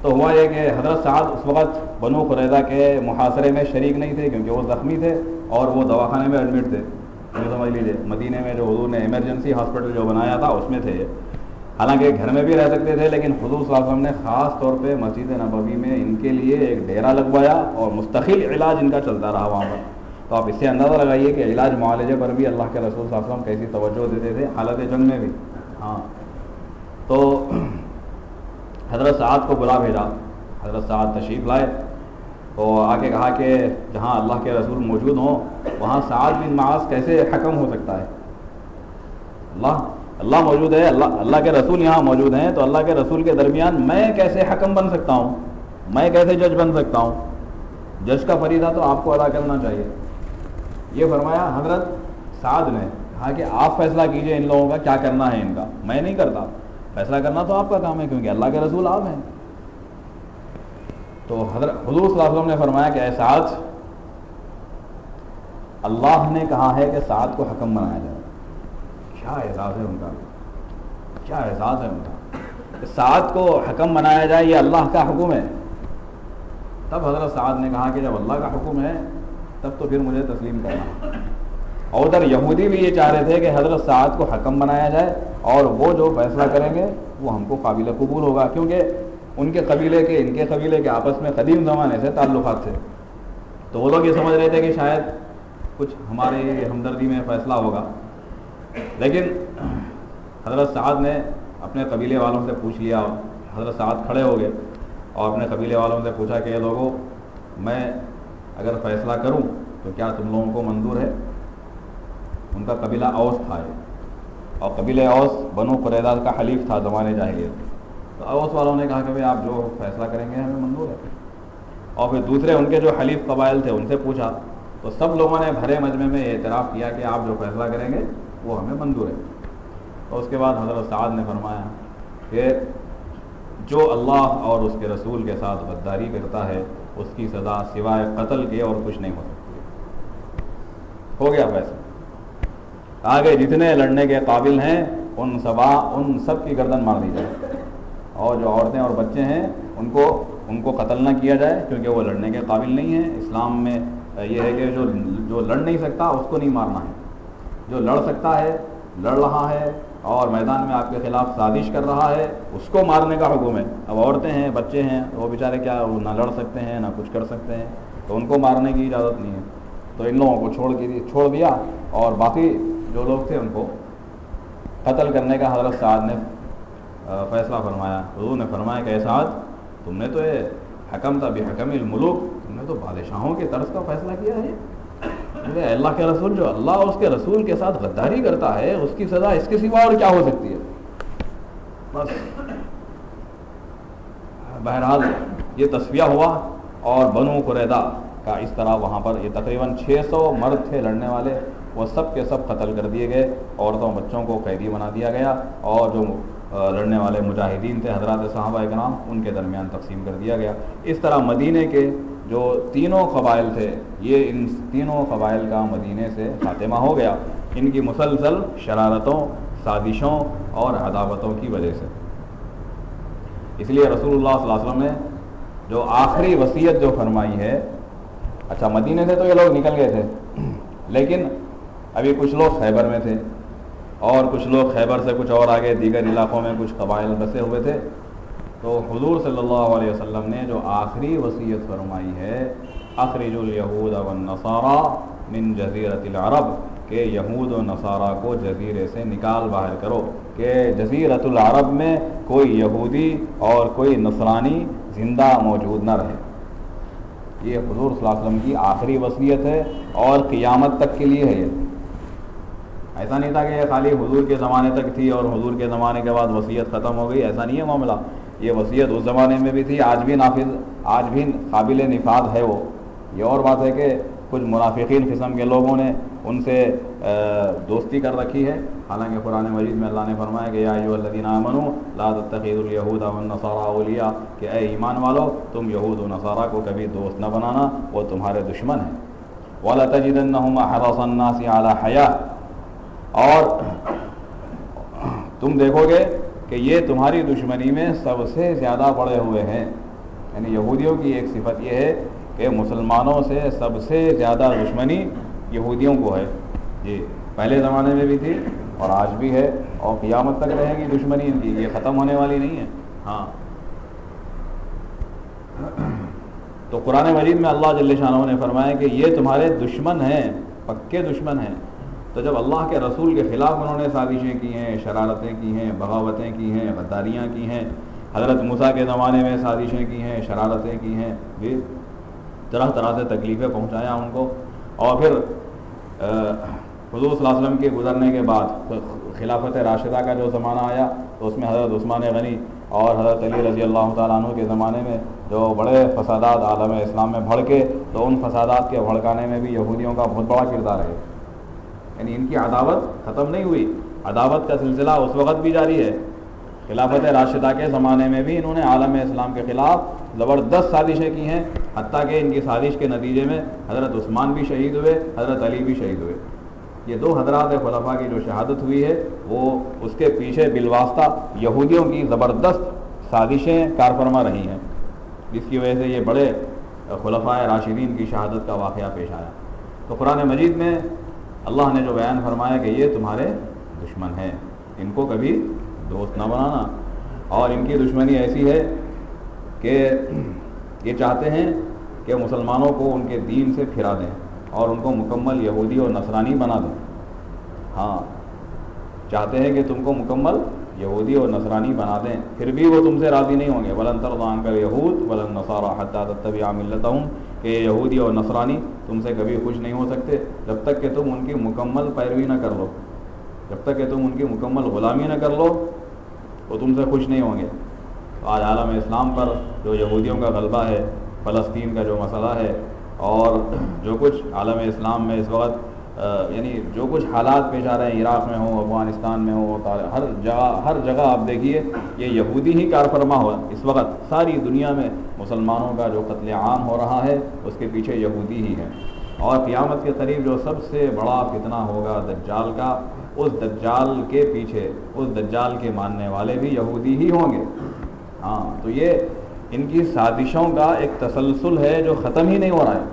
تو ہوا یہ کہ حضرت سعد اس وقت بنو قریظہ کے محاصرے میں شریک نہیں تھے کیونکہ وہ زخمی تھے اور وہ دواخانے میں ایڈمٹ تھے. یہ سمجھ لیجیے مدینے میں جو حضور نے ایمرجنسی ہاسپٹل جو بنایا تھا اس میں تھے. حالانکہ گھر میں بھی رہ سکتے تھے, لیکن حضور صلی اللہ علیہ وسلم نے خاص طور پہ مسجد نبوی میں ان کے لیے ایک ڈیرا لگوایا اور مستقل علاج ان کا چلتا رہا وہاں پر. تو آپ اس سے اندازہ لگائیے کہ علاج معالجے پر بھی اللہ کے رسول صلی اللہ علیہ وسلم کیسی توجہ دیتے تھے حالت جنگ میں بھی. ہاں تو حضرت سعد کو بلا بھیجا, حضرت سعد تشریف لائے تو آ کے کہا کہ جہاں اللہ کے رسول موجود ہوں وہاں سعد بن معاذ کیسے حکم ہو سکتا ہے. اللہ موجود ہے, اللہ کے رسول یہاں موجود ہیں, تو اللہ کے رسول کے درمیان میں کیسے حکم بن سکتا ہوں, میں کیسے جج بن سکتا ہوں. جج کا فریضہ تو آپ کو ادا کرنا چاہیے. یہ فرمایا حضرت سعد نے کہا کہ آپ فیصلہ کیجئے ان لوگوں کا کیا کرنا ہے ان کا، میں نہیں کرتا، فیصلہ کرنا تو آپ کا کام ہے کیونکہ اللہ کے رسول آپ ہیں۔ تو حضور صلی اللہ علیہ وسلم نے فرمایا کہ اے سعد، اللہ نے کہا ہے کہ سعد کو حکم بنایا جائے۔ کیا احساس ہے ان کا، کیا احساس ہے ان کا کہ سعد کو حکم بنایا جائے، یہ اللہ کا حکم ہے۔ تب حضرت سعد نے کہا کہ جب اللہ کا حکم ہے تب تو پھر مجھے تسلیم کرنا۔ اور ادھر یہودی بھی یہ چاہ رہے تھے کہ حضرت سعد کو حکم بنایا جائے اور وہ جو فیصلہ کریں گے وہ ہم کو قابل قبول ہوگا، کیونکہ ان کے قبیلے کے ان کے قبیلے کے آپس میں قدیم زمانے سے تعلقات تھے۔ تو وہ لوگ یہ سمجھ رہے تھے کہ شاید کچھ ہماری ہمدردی میں فیصلہ ہوگا، لیکن حضرت سعد نے اپنے قبیلے والوں سے پوچھ لیا۔ حضرت سعد کھڑے ہو گئے اور اپنے قبیلے والوں سے پوچھا کہ یہ لوگوں، میں اگر فیصلہ کروں تو کیا تم لوگوں کو منظور ہے؟ ان کا قبیلہ اوس تھا اور قبیلہ اوس بنو قریظہ کا حلیف تھا زمانے جاہلیت۔ تو اوس والوں نے کہا کہ بھئی آپ جو فیصلہ کریں گے ہمیں منظور ہے۔ اور پھر دوسرے ان کے جو حلیف قبائل تھے ان سے پوچھا، تو سب لوگوں نے بھرے مجمع میں اعتراف کیا کہ آپ جو فیصلہ کریں گے وہ ہمیں منظور ہے۔ اور اس کے بعد حضرت سعد نے فرمایا کہ جو اللہ اور اس کے رسول کے ساتھ غداری کرتا ہے اس کی سزا سوائے قتل کے اور کچھ نہیں ہو سکتی۔ ہو گیا فیصلہ، کہا کہ جتنے لڑنے کے قابل ہیں ان سب کی گردن مار دی جائے، اور جو عورتیں اور بچے ہیں ان کو قتل نہ کیا جائے کیونکہ وہ لڑنے کے قابل نہیں ہیں۔ اسلام میں یہ ہے کہ جو لڑ نہیں سکتا اس کو نہیں مارنا ہے، جو لڑ سکتا ہے، لڑ رہا ہے اور میدان میں آپ کے خلاف سازش کر رہا ہے اس کو مارنے کا حکم ہے۔ اب عورتیں ہیں، بچے ہیں، وہ بیچارے کیا وہ نہ لڑ سکتے ہیں نہ کچھ کر سکتے ہیں، تو ان کو مارنے کی اجازت نہیں ہے۔ تو ان لوگوں کو چھوڑ دیا اور باقی جو لوگ تھے ان کو قتل کرنے کا حضرت سعد نے فیصلہ فرمایا۔ حضور نے فرمایا کہ اے سعد، تم نے تو یہ حکم تھا بحکم الملوک، تم نے تو بادشاہوں کے طرز کا فیصلہ کیا ہے۔ اللہ کے رسول، جو اللہ اور اس کے رسول کے ساتھ غداری کرتا ہے اس کی سزا اس کے سوا اور کیا ہو سکتی ہے؟ بس بہرحال یہ تصفیہ ہوا اور بنو قریظہ کا اس طرح وہاں پر یہ تقریباً 600 مرد تھے لڑنے والے، وہ سب کے سب قتل کر دیے گئے، عورتوں بچوں کو قیدی بنا دیا گیا، اور جو لڑنے والے مجاہدین تھے حضرات صحابہ کرام ان کے درمیان تقسیم کر دیا گیا۔ اس طرح مدینے کے جو تینوں قبائل تھے، یہ ان تینوں قبائل کا مدینے سے خاتمہ ہو گیا، ان کی مسلسل شرارتوں، سازشوں اور عداوتوں کی وجہ سے۔ اس لیے رسول اللہ صلی اللہ علیہ وسلم نے جو آخری وصیت جو فرمائی ہے، اچھا مدینے سے تو یہ لوگ نکل گئے تھے، لیکن ابھی کچھ لوگ خیبر میں تھے اور کچھ لوگ خیبر سے کچھ اور آگے دیگر علاقوں میں کچھ قبائل بسے ہوئے تھے۔ تو حضور صلی اللہ علیہ وسلم نے جو آخری وصیت فرمائی ہے، اخرجوا الیہود والنصارى من جزیرۃ العرب، کہ یہود و نصارہ کو جزیرے سے نکال باہر کرو، کہ جزیرۃ العرب میں کوئی یہودی اور کوئی نصرانی زندہ موجود نہ رہے۔ یہ حضور صلی اللہ علیہ وسلم کی آخری وصیت ہے اور قیامت تک کے لیے ہے۔ یہ ایسا نہیں تھا کہ یہ خالی حضور کے زمانے تک تھی اور حضور کے زمانے کے بعد وصیت ختم ہو گئی، ایسا نہیں ہے معاملہ۔ یہ وصیت اس زمانے میں بھی تھی، آج بھی نافذ، آج بھی قابل نفاذ ہے وہ۔ یہ اور بات ہے کہ کچھ منافقین قسم کے لوگوں نے ان سے دوستی کر رکھی ہے، حالانکہ قرآن مجید میں اللہ نے فرمایا کہ یا ایھا الذین آمنوا لا تتخذوا اليہود والنصارى اولیاء، کہ اے ایمان والو تم یہود و نصارہ کو کبھی دوست نہ بنانا، وہ تمہارے دشمن ہیں۔ وَلَتَجِدَنَّهُمْ أَحْرَصَ النَّاسِ عَلَى حَيَاةٍ، اور تم دیکھو گے کہ یہ تمہاری دشمنی میں سب سے زیادہ بڑے ہوئے ہیں۔ یعنی یہودیوں کی ایک صفت یہ ہے کہ مسلمانوں سے سب سے زیادہ دشمنی یہودیوں کو ہے۔ جی پہلے زمانے میں بھی تھی اور آج بھی ہے اور قیامت تک رہے گی دشمنی ان کی، یہ ختم ہونے والی نہیں ہے۔ ہاں تو قرآن مجید میں اللہ جل شانہ نے فرمایا کہ یہ تمہارے دشمن ہیں، پکے دشمن ہیں۔ تو جب اللہ کے رسول کے خلاف انہوں نے سازشیں کی ہیں، شرارتیں کی ہیں، بغاوتیں کی ہیں، غداریاں کی ہیں، حضرت موسیٰ کے زمانے میں سازشیں کی ہیں، شرارتیں کی ہیں، بھی طرح طرح سے تکلیفیں پہنچایا ان کو، اور پھر حضور صلی اللہ علیہ وسلم کے گزرنے کے بعد خلافت راشدہ کا جو زمانہ آیا تو اس میں حضرت عثمان غنی اور حضرت علی رضی اللہ تعالیٰ عنہ کے زمانے میں جو بڑے فسادات عالم اسلام میں بھڑکے، تو ان فسادات کے بھڑکانے میں بھی یہودیوں کا بہت بڑا کردار ہے۔ یعنی ان کی عداوت ختم نہیں ہوئی، عداوت کا سلسلہ اس وقت بھی جاری ہے۔ خلافت راشدہ کے زمانے میں بھی انہوں نے عالم اسلام کے خلاف زبردست سازشیں کی ہیں، حتیٰ کہ ان کی سازش کے نتیجے میں حضرت عثمان بھی شہید ہوئے، حضرت علی بھی شہید ہوئے۔ یہ دو حضرات خلفاء کی جو شہادت ہوئی ہے وہ اس کے پیچھے بالواسطہ یہودیوں کی زبردست سازشیں کارفرما رہی ہیں، جس کی وجہ سے یہ بڑے خلفاء راشدین کی شہادت کا واقعہ پیش آیا۔ تو قرآن مجید میں اللہ نے جو بیان فرمایا کہ یہ تمہارے دشمن ہیں، ان کو کبھی دوست نہ بنانا، اور ان کی دشمنی ایسی ہے کہ یہ چاہتے ہیں کہ مسلمانوں کو ان کے دین سے پھرا دیں اور ان کو مکمل یہودی اور نصرانی بنا دیں۔ ہاں، چاہتے ہیں کہ تم کو مکمل یہودی اور نصرانی بنا دیں، پھر بھی وہ تم سے راضی نہیں ہوں گے۔ وَلَن تَرْضَىٰ عَنكَ الْيَهُودُ وَلَا النَّصَارَىٰ حَتَّىٰ تَتَّبِعَ مِلَّتَهُمْ، کہ یہ یہودی اور نصرانی تم سے کبھی خوش نہیں ہو سکتے جب تک کہ تم ان کی مکمل پیروی نہ کر لو، جب تک کہ تم ان کی مکمل غلامی نہ کر لو وہ تم سے خوش نہیں ہوں گے۔ تو آج عالم اسلام پر جو یہودیوں کا غلبہ ہے، فلسطین کا جو مسئلہ ہے، اور جو کچھ عالم اسلام میں اس وقت یعنی جو کچھ حالات پیش آ رہے ہیں، عراق میں ہوں، افغانستان میں ہوں، ہر جگہ آپ دیکھیے یہ یہودی ہی کارفرما ہوا۔ اس وقت ساری دنیا میں مسلمانوں کا جو قتل عام ہو رہا ہے اس کے پیچھے یہودی ہی ہے۔ اور قیامت کے قریب جو سب سے بڑا فتنہ ہوگا دجال کا، اس دجال کے پیچھے، اس دجال کے ماننے والے بھی یہودی ہی ہوں گے۔ ہاں، تو یہ ان کی سازشوں کا ایک تسلسل ہے جو ختم ہی نہیں ہو رہا ہے۔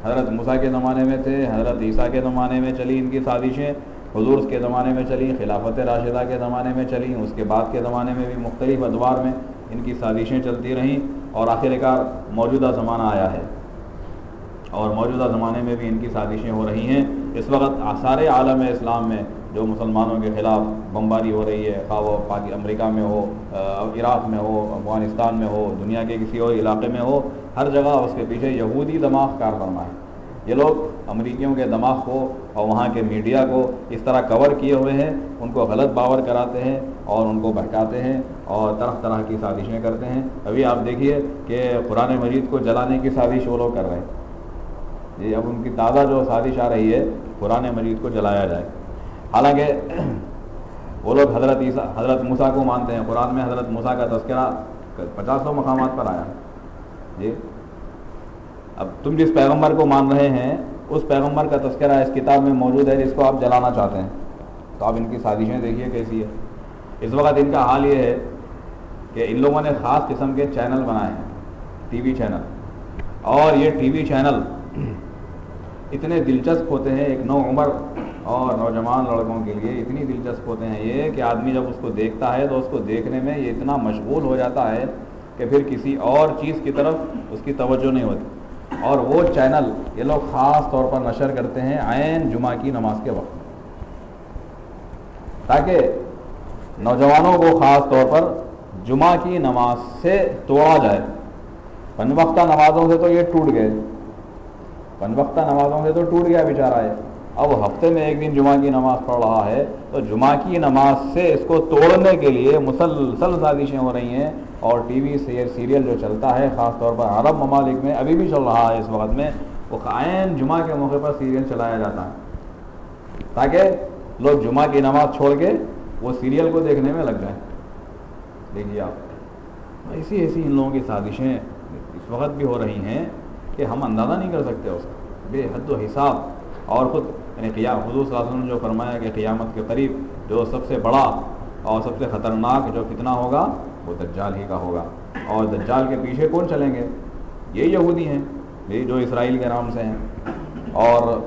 حضرت موسیٰ کے زمانے میں تھے، حضرت عیسیٰ کے زمانے میں چلی ان کی سازشیں، حضور کے زمانے میں چلی، خلافت راشدہ کے زمانے میں چلی، اس کے بعد کے زمانے میں بھی مختلف ادوار میں ان کی سازشیں چلتی رہیں، اور آخر کار موجودہ زمانہ آیا ہے، اور موجودہ زمانے میں بھی ان کی سازشیں ہو رہی ہیں۔ اس وقت سارے عالم اسلام میں جو مسلمانوں کے خلاف بمباری ہو رہی ہے، خواہ وہ امریکہ میں ہو، عراق میں ہو، افغانستان میں ہو، دنیا کے کسی اور علاقے میں ہو، ہر جگہ اس کے پیچھے یہودی دماغ کار فرما ہے۔ یہ لوگ امریکیوں کے دماغ کو اور وہاں کے میڈیا کو اس طرح کور کیے ہوئے ہیں، ان کو غلط باور کراتے ہیں اور ان کو بہکاتے ہیں اور طرح طرح کی سازشیں کرتے ہیں۔ ابھی آپ دیکھیے کہ قرآن مجید کو جلانے کی سازش وہ لوگ کر رہے ہیں۔ یہ اب ان کی تازہ جو سازش آ رہی ہے قرآن مجید کو جلایا جائے، حالانکہ وہ لوگ حضرت موسیٰ کو مانتے ہیں۔ قرآن میں حضرت موسیٰ کا تذکرہ 50 مقامات پر آیا جی۔ اب تم جس پیغمبر کو مان رہے ہیں اس پیغمبر کا تذکرہ اس کتاب میں موجود ہے جس کو آپ جلانا چاہتے ہیں، تو آپ ان کی سازشیں دیکھیے کیسی ہے۔ اس وقت ان کا حال یہ ہے کہ ان لوگوں نے خاص قسم کے چینل بنائے ہیں، ٹی وی چینل، اور یہ ٹی وی چینل اتنے دلچسپ ہوتے ہیں ایک نو عمر اور نوجوان لڑکوں کے لیے، اتنی دلچسپ ہوتے ہیں یہ کہ آدمی جب اس کو دیکھتا ہے تو اس کو دیکھنے میں یہ اتنا مشغول ہو جاتا ہے کہ پھر کسی اور چیز کی طرف اس کی توجہ نہیں ہوتی۔ اور وہ چینل یہ لوگ خاص طور پر نشر کرتے ہیں عین جمعہ کی نماز کے وقت، تاکہ نوجوانوں کو خاص طور پر جمعہ کی نماز سے توڑا جائے۔ پن وقتہ نمازوں سے تو یہ ٹوٹ گئے، پن وقتہ نمازوں سے تو ٹوٹ گیا بیچارہ ہے، اب ہفتے میں ایک دن جمعہ کی نماز پڑھ رہا ہے، تو جمعہ کی نماز سے اس کو توڑنے کے لیے مسلسل سازشیں ہو رہی ہیں۔ اور ٹی وی سے سیریل جو چلتا ہے خاص طور پر عرب ممالک میں ابھی بھی چل رہا ہے اس وقت میں، وہ عین جمعہ کے موقع پر سیریل چلایا جاتا ہے تاکہ لوگ جمعہ کی نماز چھوڑ کے وہ سیریل کو دیکھنے میں لگ جائیں۔ دیکھیے آپ، ایسی ان لوگوں کی سازشیں اس وقت بھی ہو رہی ہیں کہ ہم اندازہ نہیں کر سکتے اس کا، بے حد و حساب۔ اور خود یعنی حضور صلی اللہ علیہ وسلم نے جو فرمایا کہ قیامت کے قریب جو سب سے بڑا اور سب سے خطرناک جو فتنہ ہوگا وہ دجال ہی کا ہوگا، اور دجال کے پیچھے کون چلیں گے؟ یہ یہودی ہیں، یہ جو اسرائیل کے نام سے ہیں، اور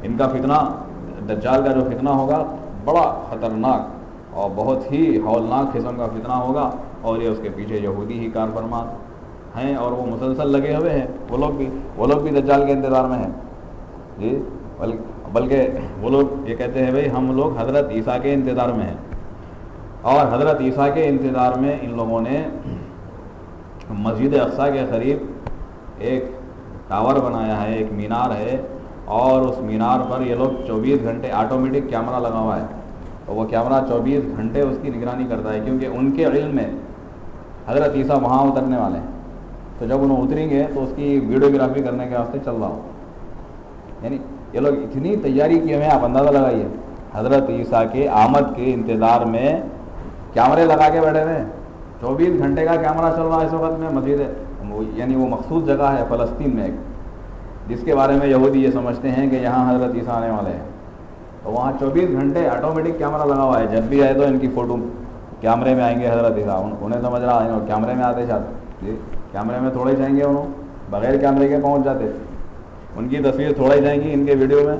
ان کا فتنہ، دجال کا جو فتنہ ہوگا بڑا خطرناک اور بہت ہی ہولناک قسم کا فتنہ ہوگا، اور یہ اس کے پیچھے یہودی ہی کار فرما ہیں، اور وہ مسلسل لگے ہوئے ہیں۔ وہ لوگ بھی دجال کے انتظار میں ہیں جی، بلکہ وہ لوگ یہ کہتے ہیں بھئی ہم لوگ حضرت عیسیٰ کے انتظار میں ہیں، اور حضرت عیسیٰ کے انتظار میں ان لوگوں نے مسجد اقصیٰ کے قریب ایک ٹاور بنایا ہے، ایک مینار ہے، اور اس مینار پر یہ لوگ 24 گھنٹے آٹومیٹک کیمرہ لگا ہوا ہے، اور وہ کیمرہ 24 گھنٹے اس کی نگرانی کرتا ہے، کیونکہ ان کے علم میں حضرت عیسیٰ وہاں اترنے والے ہیں، تو جب انہوں اتریں گے تو اس کی ویڈیوگرافی کرنے کے واسطے چل رہا ہو، یعنی یہ لوگ اتنی تیاری کیے ہوئے ہیں، آپ اندازہ لگائیے، حضرت عیسیٰ کے آمد کے انتظار میں کیمرے لگا کے بیٹھے ہوئے ہیں، 24 گھنٹے کا کیمرہ چل رہا ہے اس وقت میں مسجد ہے، یعنی وہ مخصوص جگہ ہے فلسطین میں ایک، جس کے بارے میں یہودی یہ سمجھتے ہیں کہ یہاں حضرت عیسیٰ آنے والے ہیں، تو وہاں 24 گھنٹے آٹومیٹک کیمرہ لگا ہوا ہے، جب بھی آئے تو ان کی فوٹو کیمرے میں آئیں گے حضرت عیسیٰ، انہیں سمجھ رہا ہے کیمرے میں آتے جاتے، جی کیمرے میں تھوڑے جائیں گے، انہوں بغیر کیمرے کے پہنچ جاتے، ان کی تصویر تھوڑا ہی جائیں گی ان کے ویڈیو میں،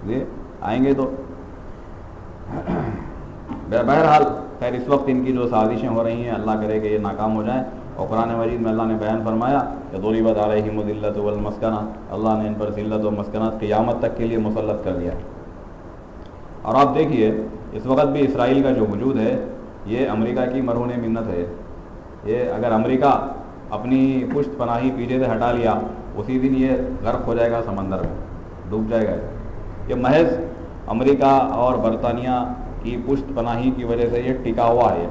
جی آئیں گے تو بہرحال خیر اس وقت ان کی جو سازشیں ہو رہی ہیں اللہ کرے کہ یہ ناکام ہو جائیں، اور قرآن مجید میں اللہ نے بیان فرمایا کہ ضربت علیہم الذلۃ والمسکنہ، اللہ نے ان پر ذلت و مسکنت قیامت تک کے لیے مسلط کر دیا۔ اور آپ دیکھیے اس وقت بھی اسرائیل کا جو وجود ہے یہ امریکہ کی مرہون منت ہے، یہ اگر امریکہ اپنی پشت پناہی پیچھے سے ہٹا لیا اسی دن یہ غرق ہو جائے گا، سمندر میں ڈوب جائے گا، یہ محض امریکہ اور برطانیہ کی پشت پناہی کی وجہ سے یہ ٹکا ہوا ہے،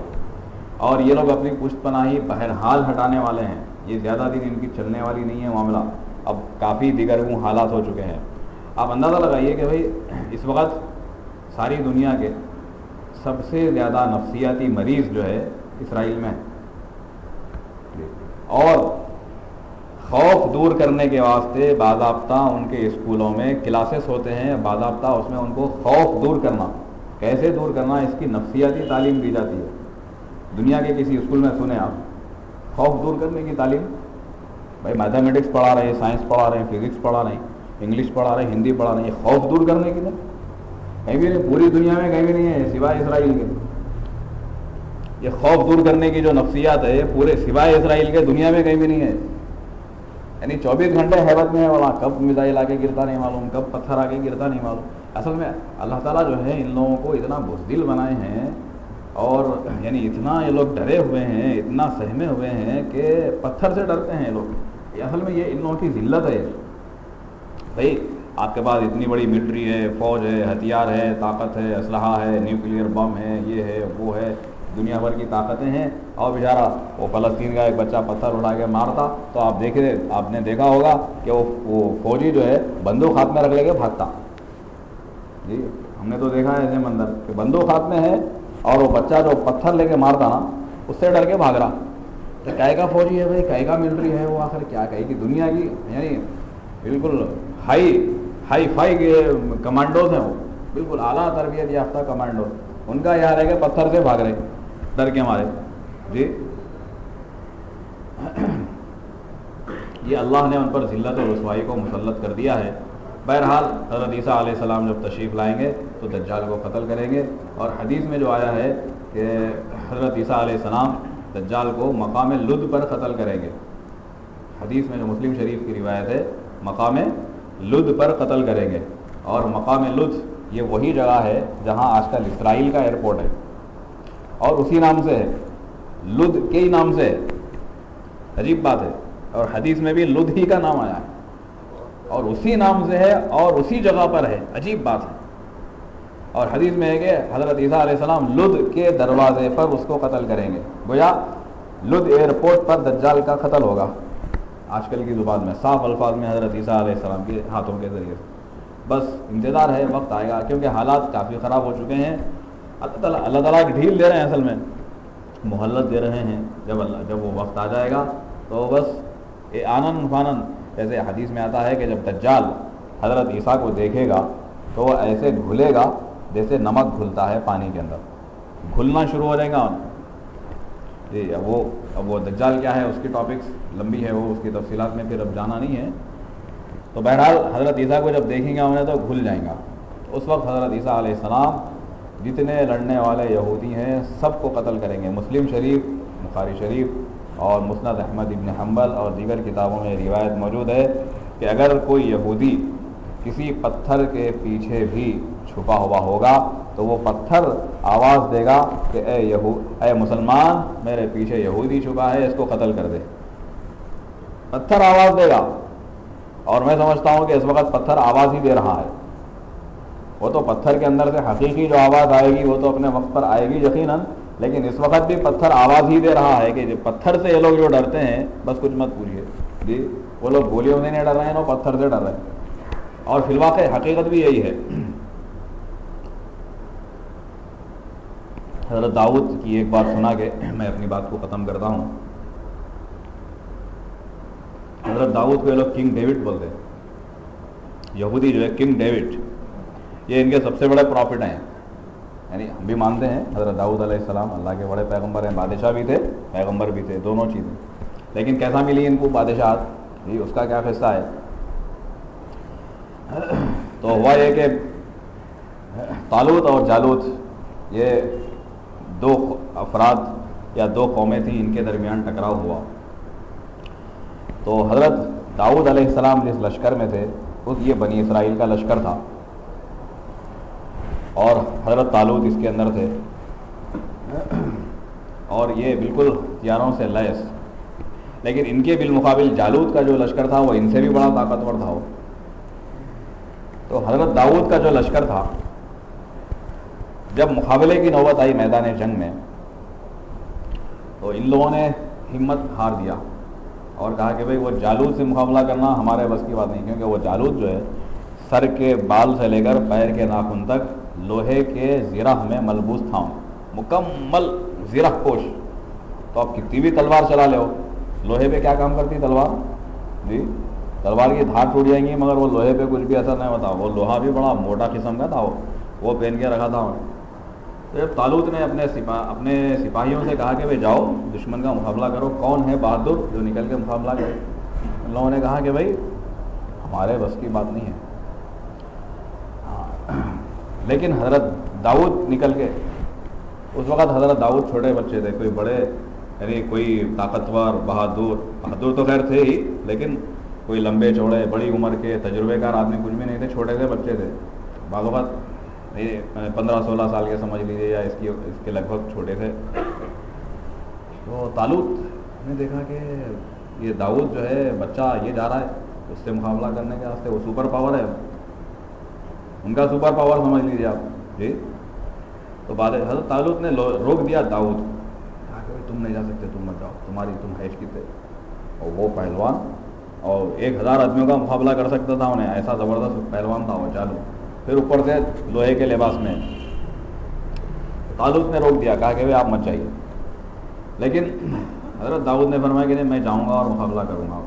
اور یہ لوگ اپنی پشت پناہی بہرحال ہٹانے والے ہیں، یہ زیادہ دن ان کی چلنے والی نہیں ہے معاملہ، اب کافی دیگرگوں حالات ہو چکے ہیں۔ آپ اندازہ لگائیے کہ بھائی اس وقت ساری دنیا کے سب سے زیادہ نفسیاتی مریض جو ہے اسرائیل میں، اور خوف دور کرنے کے واسطے باضابطہ ان کے اسکولوں میں کلاسز ہوتے ہیں، باضابطہ اس میں ان کو خوف دور کرنا، کیسے دور کرنا اس کی نفسیاتی تعلیم دی جاتی ہے۔ دنیا کے کسی اسکول میں سنیں آپ خوف دور کرنے کی تعلیم، بھائی میتھمیٹکس پڑھا رہے ہیں، سائنس پڑھا رہے ہیں، فزکس پڑھا رہے ہیں، انگلش پڑھا رہے ہیں، ہندی پڑھا رہے ہیں، یہ خوف دور کرنے کی نہیں، کہیں بھی نہیں، پوری دنیا میں کہیں بھی نہیں ہے سوائے اسرائیل کے۔ یہ خوف دور کرنے کی جو نفسیات ہے پورے سوائے اسرائیل کے دنیا میں کہیں بھی نہیں ہے، یعنی 24 گھنٹے ہیبت میں ہے، وہاں کب میزائل آ کے گرتا نہیں معلوم، کب پتھر آ کے گرتا نہیں معلوم۔ اصل میں اللہ تعالیٰ جو ہے ان لوگوں کو اتنا بزدل بنائے ہیں، اور یعنی اتنا یہ لوگ ڈرے ہوئے ہیں، اتنا سہمے ہوئے ہیں کہ پتھر سے ڈرتے ہیں یہ لوگ۔ اصل میں یہ ان لوگوں کی ذلت ہے، بھائی آپ کے پاس اتنی بڑی ملٹری ہے، فوج ہے، ہتھیار ہے، طاقت ہے، اسلحہ ہے، نیوکلیئر بم ہے، یہ ہے وہ ہے، دنیا بھر کی طاقتیں ہیں، اور بیچارہ وہ فلسطین کا ایک بچہ پتھر اٹھا کے مارتا تو آپ نے دیکھا ہوگا کہ وہ فوجی جو ہے بندوق ہاتھ میں رکھ لے کے بھاگتا، جی ہم نے تو دیکھا ہے ایسے منظر کہ بندوق ہاتھ میں ہے اور وہ بچہ جو پتھر لے کے مارتا نا اس سے ڈر کے بھاگ رہا، تو کہے کا فوجی ہے بھائی، کہے کا ملٹری ہے وہ، آخر کیا کہے گی دنیا کی، یعنی بالکل ہائی فائی کے کمانڈوز ہیں، وہ بالکل اعلیٰ تربیت یافتہ کمانڈوز، ان کا یہ حال ہے کہ پتھر سے بھاگ رہے ڈر کے مارے، جی یہ اللہ نے ان پر ذلت اور رسوائی کو مسلط کر دیا ہے۔ بہرحال حضرت عیسیٰ علیہ السلام جب تشریف لائیں گے تو دجال کو قتل کریں گے، اور حدیث میں جو آیا ہے کہ حضرت عیسیٰ علیہ السلام دجال کو مقام لد پر قتل کریں گے، حدیث میں جو مسلم شریف کی روایت ہے مقام لد پر قتل کریں گے، اور مقام لد یہ وہی جگہ ہے جہاں آج کل اسرائیل کا ایئرپورٹ ہے، اور اسی نام سے ہے، لد کے ہی نام سے ہے، عجیب بات ہے، اور حدیث میں بھی لد ہی کا نام آیا ہے اور اسی نام سے ہے اور اسی جگہ پر ہے، عجیب بات ہے۔ اور حدیث میں ہے کہ حضرت عیسیٰ علیہ السلام لد کے دروازے پر اس کو قتل کریں گے، گویا لد ایئرپورٹ پر دجال کا قتل ہوگا، آج کل کی زبان میں صاف الفاظ میں حضرت عیسیٰ علیہ السلام کے ہاتھوں کے ذریعے سے۔ بس انتظار ہے، وقت آئے گا، کیونکہ حالات کافی خراب ہو چکے ہیں، اللہ تعالیٰ ایک ڈھیل دے رہے ہیں، اصل میں مہلت دے رہے ہیں، جب وہ وقت آ جائے گا تو بس آنن فانن، جیسے حدیث میں آتا ہے کہ جب دجال حضرت عیسیٰ کو دیکھے گا تو وہ ایسے گھلے گا جیسے نمک گھلتا ہے پانی کے اندر، گھلنا شروع ہو جائے گا جی۔ اب وہ دجال کیا ہے اس کی ٹاپکس لمبی ہے، وہ اس کی تفصیلات میں پھر اب جانا نہیں ہے، تو بہرحال حضرت عیسیٰ کو جب دیکھیں گا انہیں تو گھل جائیں گا، اس وقت حضرت عیسیٰ علیہ السلام جتنے لڑنے والے یہودی ہیں سب کو قتل کریں گے۔ مسلم شریف، بخاری شریف اور مسند احمد ابن حنبل اور دیگر کتابوں میں روایت موجود ہے کہ اگر کوئی یہودی کسی پتھر کے پیچھے بھی چھپا ہوا ہوگا تو وہ پتھر آواز دے گا کہ اے مسلمان، میرے پیچھے یہودی چھپا ہے، اس کو قتل کر دے، پتھر آواز دے گا۔ اور میں سمجھتا ہوں کہ اس وقت پتھر آواز ہی دے رہا ہے، وہ تو پتھر کے اندر سے حقیقی جو آواز آئے گی وہ تو اپنے وقت پر آئے گی یقیناً، لیکن اس وقت بھی پتھر آواز ہی دے رہا ہے کہ پتھر سے یہ لوگ جو ڈرتے ہیں بس کچھ مت پوچھیے جی، وہ لوگ گولیوں سے نہیں ڈر رہے ہیں، وہ پتھر سے ڈر رہے ہیں اور فی الواقع حقیقت بھی یہی ہے. حضرت داؤد کی ایک بات سنا کے میں اپنی بات کو ختم کرتا ہوں. حضرت داؤد کو یہ لوگ کنگ ڈیوڈ بولتے ہیں. یہودی جو ہے کنگ ڈیوڈ, یہ ان کے سب سے بڑے پروفٹ ہیں. یعنی ہم بھی مانتے ہیں حضرت داؤد علیہ السلام اللہ کے بڑے پیغمبر ہیں, بادشاہ بھی تھے پیغمبر بھی تھے, دونوں چیزیں. لیکن کیسا ملی ان کو بادشاہت, جی اس کا کیا قصہ ہے؟ تو ہوا یہ کہ طالوت اور جالوت یہ دو افراد یا دو قومیں تھیں, ان کے درمیان ٹکراؤ ہوا. تو حضرت داؤد علیہ السلام جس لشکر میں تھے یہ بنی اسرائیل کا لشکر تھا, اور حضرت طالوت اس کے اندر تھے, اور یہ بالکل ہتھیاروں سے لیس. لیکن ان کے بالمقابل جالوت کا جو لشکر تھا وہ ان سے بھی بڑا طاقتور تھا. تو حضرت داؤد کا جو لشکر تھا, جب مقابلے کی نوبت آئی میدان جنگ میں, تو ان لوگوں نے ہمت ہار دیا اور کہا کہ بھئی وہ جالوت سے مقابلہ کرنا ہمارے بس کی بات نہیں, کیونکہ وہ جالوت جو ہے سر کے بال سے لے کر پیر کے ناخن تک لوہے کے زرہ میں ملبوس تھا, مکمل زرہ پوش. تو آپ کتنی بھی تلوار چلا لے ہو, لوہے پہ کیا کام کرتی تلوار؟ جی تلوار کی دھار ٹوٹ جائیں گی مگر وہ لوہے پہ کچھ بھی اثر نہیں ہوتا. وہ لوہا بھی بڑا موٹا قسم کا تھا, وہ پہن کے رکھا تھا. تو جب طالوت نے اپنے سپاہیوں سے کہا کہ بھائی جاؤ دشمن کا مقابلہ کرو, کون ہے بہادر جو نکل کے مقابلہ کرے؟ ان لوگوں نے کہا کہ بھائی ہمارے بس کی بات نہیں ہے. لیکن حضرت داؤد نکل کے, اس وقت حضرت داؤد چھوٹے بچے تھے, کوئی بڑے یعنی کوئی طاقتور بہادر تو خیر تھے ہی, لیکن کوئی لمبے چوڑے بڑی عمر کے تجربے کار آدمی کچھ بھی نہیں تھے, چھوٹے سے بچے تھے. باغوت 15-16 سال کے سمجھ لیجیے, یا اس کے لگ بھگ چھوٹے تھے. تو طالوت نے دیکھا کہ یہ داؤد جو ہے بچہ یہ جا رہا ہے اس سے مقابلہ کرنے کے واسطے, وہ سپر پاور ہے, ان کا سپر پاور سمجھ لیجیے آپ. جی تو بعد حضرت طالوت نے روک دیا داؤد, کہا کہ تم نہیں جا سکتے, تم مت جاؤ, تمہاری تم حیث کی تھے. اور وہ پہلوان اور 1000 آدمیوں کا مقابلہ کر سکتا تھا, انہیں ایسا زبردست پہلوان تھا وہ چالو, پھر اوپر سے لوہے کے لباس میں. طالوت نے روک دیا, کہا کہ آپ مت جائیے. لیکن حضرت داؤد نے فرمایا کہ نہیں میں جاؤں گا اور مقابلہ کروں گا.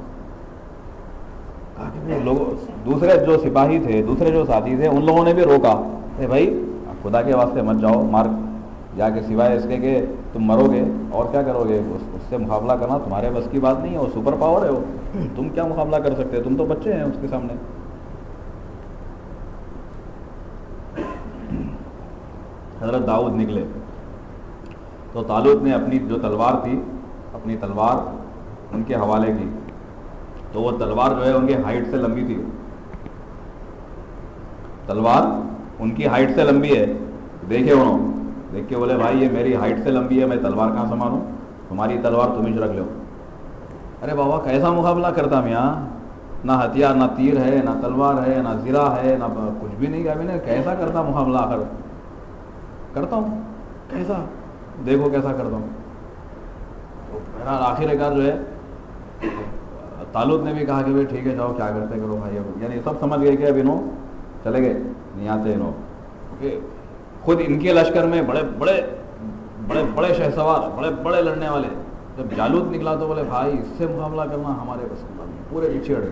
کہا کہ لوگ دوسرے جو سپاہی تھے, دوسرے جو ساتھی تھے, ان لوگوں نے بھی روکا کہ بھائی خدا کے واسطے مت جاؤ, مار جا کے سوائے اس کے کہ تم مرو گے اور کیا کرو گے, اس سے مقابلہ کرنا تمہارے بس کی بات نہیں ہے, وہ سپر پاور ہے, وہ تم کیا مقابلہ کر سکتے, تم تو بچے ہیں اس کے سامنے. حضرت داؤد نکلے تو طالوت نے اپنی جو تلوار تھی, اپنی تلوار ان کے حوالے کی. تو وہ تلوار جو ہے ان کی ہائٹ سے لمبی تھی, تلوار ان کی ہائٹ سے لمبی ہے. دیکھے انہوں, دیکھ کے بولے بھائی یہ میری ہائٹ سے لمبی ہے, میں تلوار کہاں سنبھالوں, تمہاری تلوار تم ہی رکھ لو. ارے بابا کیسا مقابلہ کرتا میاں, نہ ہتھیار, نہ تیر ہے, نہ تلوار ہے, نہ زرہ ہے, نہ کچھ بھی نہیں. کہا میں نے کیسا کرتا مقابلہ, آخر کرتا ہوں کیسا, دیکھو کیسا کرتا ہوں. تو بہرحال آخر کار جو ہے طالوت نے بھی کہا کہ بھائی ٹھیک ہے جاؤ کیا کرتے کرو بھائی. اب یعنی سب سمجھ گئے کہ اب انہوں چلے گئے, نہیں آتے انہوں, کیونکہ خود ان کے لشکر میں بڑے بڑے بڑے بڑے شہ سوار, بڑے بڑے لڑنے والے. جب جالوت نکلا تو بولے بھائی اس سے مقابلہ کرنا ہمارے بس کی بات نہیں, پورے پیچھے ہٹ گئے.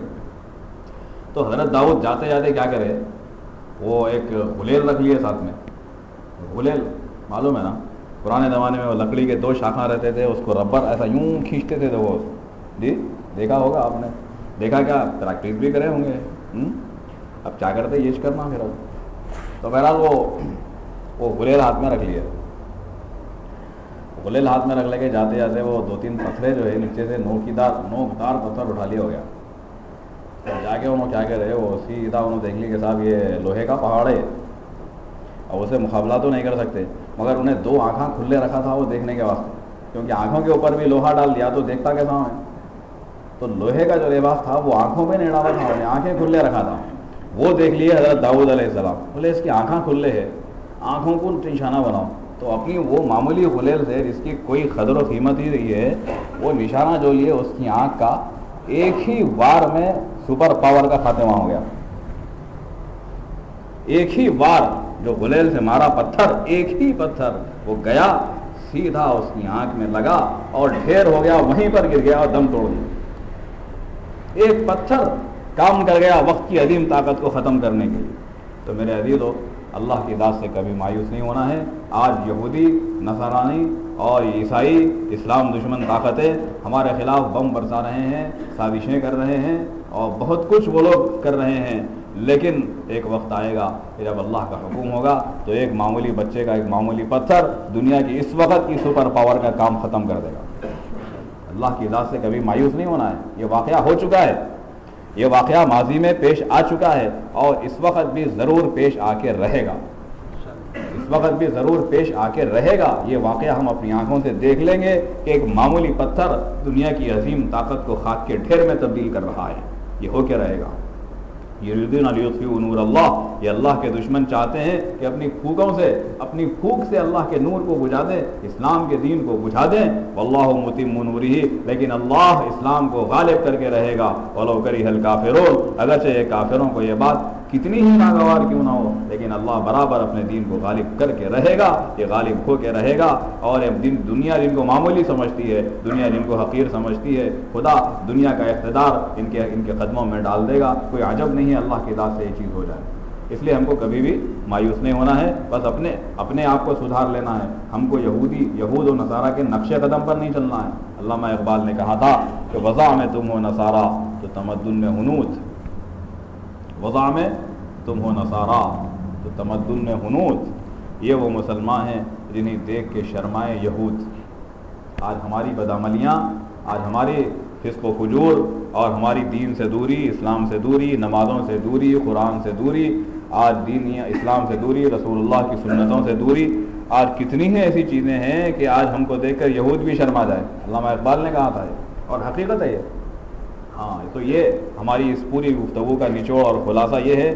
تو حضرت داؤد جاتے جاتے کیا کرے, وہ ایک غلیل رکھ لیے ساتھ میں. غلیل معلوم ہے نا, پرانے زمانے میں وہ لکڑی کے 2 شاخیں رہتے تھے, اس کو ربر ایسا یوں کھینچتے تھے. تو وہ جی دیکھا ہوگا آپ نے, دیکھا کیا پریکٹس بھی کرے ہوں گے. اب کیا کرتے یہ کرنا پھر. تو بہرحال وہ غلیل ہاتھ میں رکھ لیے. غلیل ہاتھ میں رکھ لے کے جاتے جاتے وہ 2-3 پتھرے جو ہے نیچے سے نوکدار پتھر اٹھا لیا ہو گیا. جا کے انہوں کیا کہہ رہے, وہ سیدھا انہوں دیکھ لی کہ صاحب یہ لوہے کا پہاڑ ہے, اور اسے مقابلہ تو نہیں کر سکتے, مگر انہیں 2 آنکھاں کھلے رکھا تھا وہ دیکھنے کے واسطے, کیونکہ آنکھوں کے اوپر بھی لوہا ڈال دیا تو دیکھتا کیسا ہے. تو لوہے کا جو لباس تھا وہ آنکھوں پہ نہیں ڈالا تھا, انہیں آنکھیں کھلے رکھا تھا. وہ دیکھ لیے حضرت داؤد علیہ السلام, بولے اس کی آنکھیں کھلے ہے, آنکھوں کو نشانہ بناؤ. تو اپنی وہ معمولی غلیل سے جس کی کوئی قدر و قیمت ہی نہیں ہے, وہ نشانہ جو لیے اس کی آنکھ کا, ایک ہی وار میں سپر پاور کا خاتمہ ہو گیا. ایک ہی بار جو غلیل سے مارا پتھر، ایک ہی پتھر وہ گیا سیدھا اس کی آنکھ میں لگا اور ڈھیر ہو گیا، وہیں پر گر گیا اور دم توڑ دیا۔ ایک پتھر کام کر گیا وقت کی عظیم طاقت کو ختم کرنے کے لیے۔ تو میرے عزیزو، اللہ کی ذات سے کبھی مایوس نہیں ہونا ہے۔ آج یہودی، نصرانی اور عیسائی، اسلام دشمن طاقتیں ہمارے خلاف بم برسا رہے ہیں، سازشیں کر رہے ہیں اور بہت کچھ وہ لوگ کر رہے ہیں، لیکن ایک وقت آئے گا کہ جب اللہ کا حکم ہوگا تو ایک معمولی بچے کا ایک معمولی پتھر دنیا کی اس وقت کی سپر پاور کا کام ختم کر دے گا۔ اللہ کی ذات سے کبھی مایوس نہیں ہونا ہے۔ یہ واقعہ ہو چکا ہے، یہ واقعہ ماضی میں پیش آ چکا ہے اور اس وقت بھی ضرور پیش آ کے رہے گا، اس وقت بھی ضرور پیش آ کے رہے گا۔ یہ واقعہ ہم اپنی آنکھوں سے دیکھ لیں گے کہ ایک معمولی پتھر دنیا کی عظیم طاقت کو خاک کے ڈھیر میں تبدیل کر رہا ہے، یہ ہو کے رہے گا۔ یریدون لیطفئوا نور اللہ، یہ اللہ کے دشمن چاہتے ہیں کہ اپنی پھوکوں سے، اپنی پھوک سے اللہ کے نور کو بجھا دیں، اسلام کے دین کو بجھا دیں۔ واللہ متم نورہ، لیکن اللہ اسلام کو غالب کر کے رہے گا۔ ولو کرہ الکافرون، اگرچہ یہ کافروں کو یہ بات کتنی ہی ناگوار کیوں نہ ہو، لیکن اللہ برابر اپنے دین کو غالب کر کے رہے گا، یہ غالب ہو کے رہے گا۔ اور دنیا جن کو معمولی سمجھتی ہے، دنیا جن کو حقیر سمجھتی ہے، خدا دنیا کا اقتدار ان کے قدموں میں ڈال دے گا۔ کوئی عجب نہیں ہے اللہ کی ذات سے یہ چیز ہو جائے، اس لیے ہم کو کبھی بھی مایوس نہیں ہونا ہے، بس اپنے آپ کو سدھار لینا ہے۔ ہم کو یہود و نصارہ کے نقش قدم پر نہیں چلنا ہے۔ علامہ اقبال نے کہا تھا کہ وضع میں تم ہو نصارہ تو تمدن میں ہنوت، وضع میں تم ہو نصارہ تو تمدن میں ہنوت۔ یہ وہ مسلمان ہیں جنہیں دیکھ کے شرمائے یہود۔ آج ہماری بدعملیاں، آج ہماری فسق و فجور اور ہماری دین سے دوری، اسلام سے دوری، نمازوں سے دوری، قرآن سے دوری، آج دین اسلام سے دوری، رسول اللہ کی سنتوں سے دوری، آج کتنی ہی ایسی چیزیں ہیں کہ آج ہم کو دیکھ کر یہود بھی شرما جائے۔ علامہ اقبال نے کہا تھا اور حقیقت ہے یہ۔ ہاں، تو یہ ہماری اس پوری گفتگو کا نچوڑ اور خلاصہ یہ ہے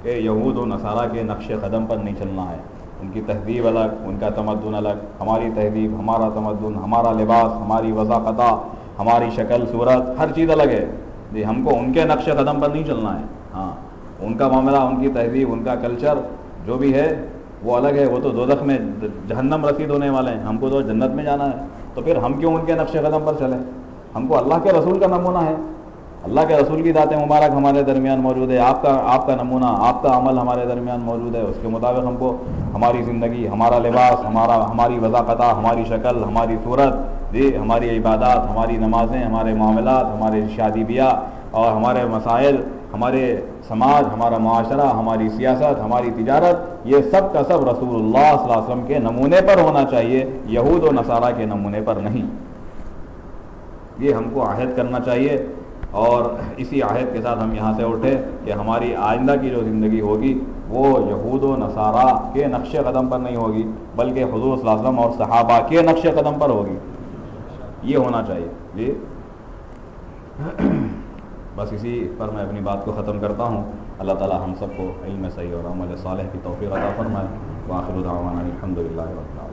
کہ یہود و نصارہ کے نقش قدم پر نہیں چلنا ہے۔ ان کی تہذیب الگ، ان کا تمدن الگ، ہماری تہذیب، ہمارا تمدن، ہمارا لباس، ہماری وضاقتہ، ہماری شکل صورت، ہر چیز الگ ہے جی۔ ہم کو ان کے نقش قدم پر نہیں چلنا ہے۔ ہاں، ان کا معاملہ، ان کی تہذیب، ان کا کلچر جو بھی ہے وہ الگ ہے، وہ تو دوزخ میں جہنم رسید ہونے والے ہیں، ہم کو تو جنت میں جانا ہے۔ تو پھر ہم کیوں ان کے نقش قدم پر چلیں؟ ہم کو اللہ کے رسول کا نمونہ ہے، اللہ کے رسول کی ذات مبارک ہمارے درمیان موجود ہے، آپ کا نمونہ، آپ کا عمل ہمارے درمیان موجود ہے۔ اس کے مطابق ہم کو ہماری زندگی، ہمارا لباس، ہماری وضاقتہ، ہماری شکل، ہماری صورت، ہماری عبادات، ہماری نمازیں، ہمارے معاملات، ہمارے شادی بیاہ اور ہمارے مسائل، ہمارے سماج، ہمارا معاشرہ، ہماری سیاست، ہماری تجارت، یہ سب کا سب رسول اللہ صلی اللہ علیہ وسلم کے نمونے پر ہونا چاہیے، یہود و نصارہ کے نمونے پر نہیں۔ یہ ہم کو عہد کرنا چاہیے اور اسی عہد کے ساتھ ہم یہاں سے اٹھے کہ ہماری آئندہ کی جو زندگی ہوگی وہ یہود و نصارہ کے نقش قدم پر نہیں ہوگی، بلکہ حضور صلی اللہ علیہ وسلم اور صحابہ کے نقش قدم پر ہوگی۔ یہ ہونا چاہیے جی۔ بس اسی پر میں اپنی بات کو ختم کرتا ہوں۔ اللہ تعالی ہم سب کو علم صحیح اور عمل صالح کی توفیق عطا فرمائے۔ وآخر دعوانا الحمدللہ رب العالمین۔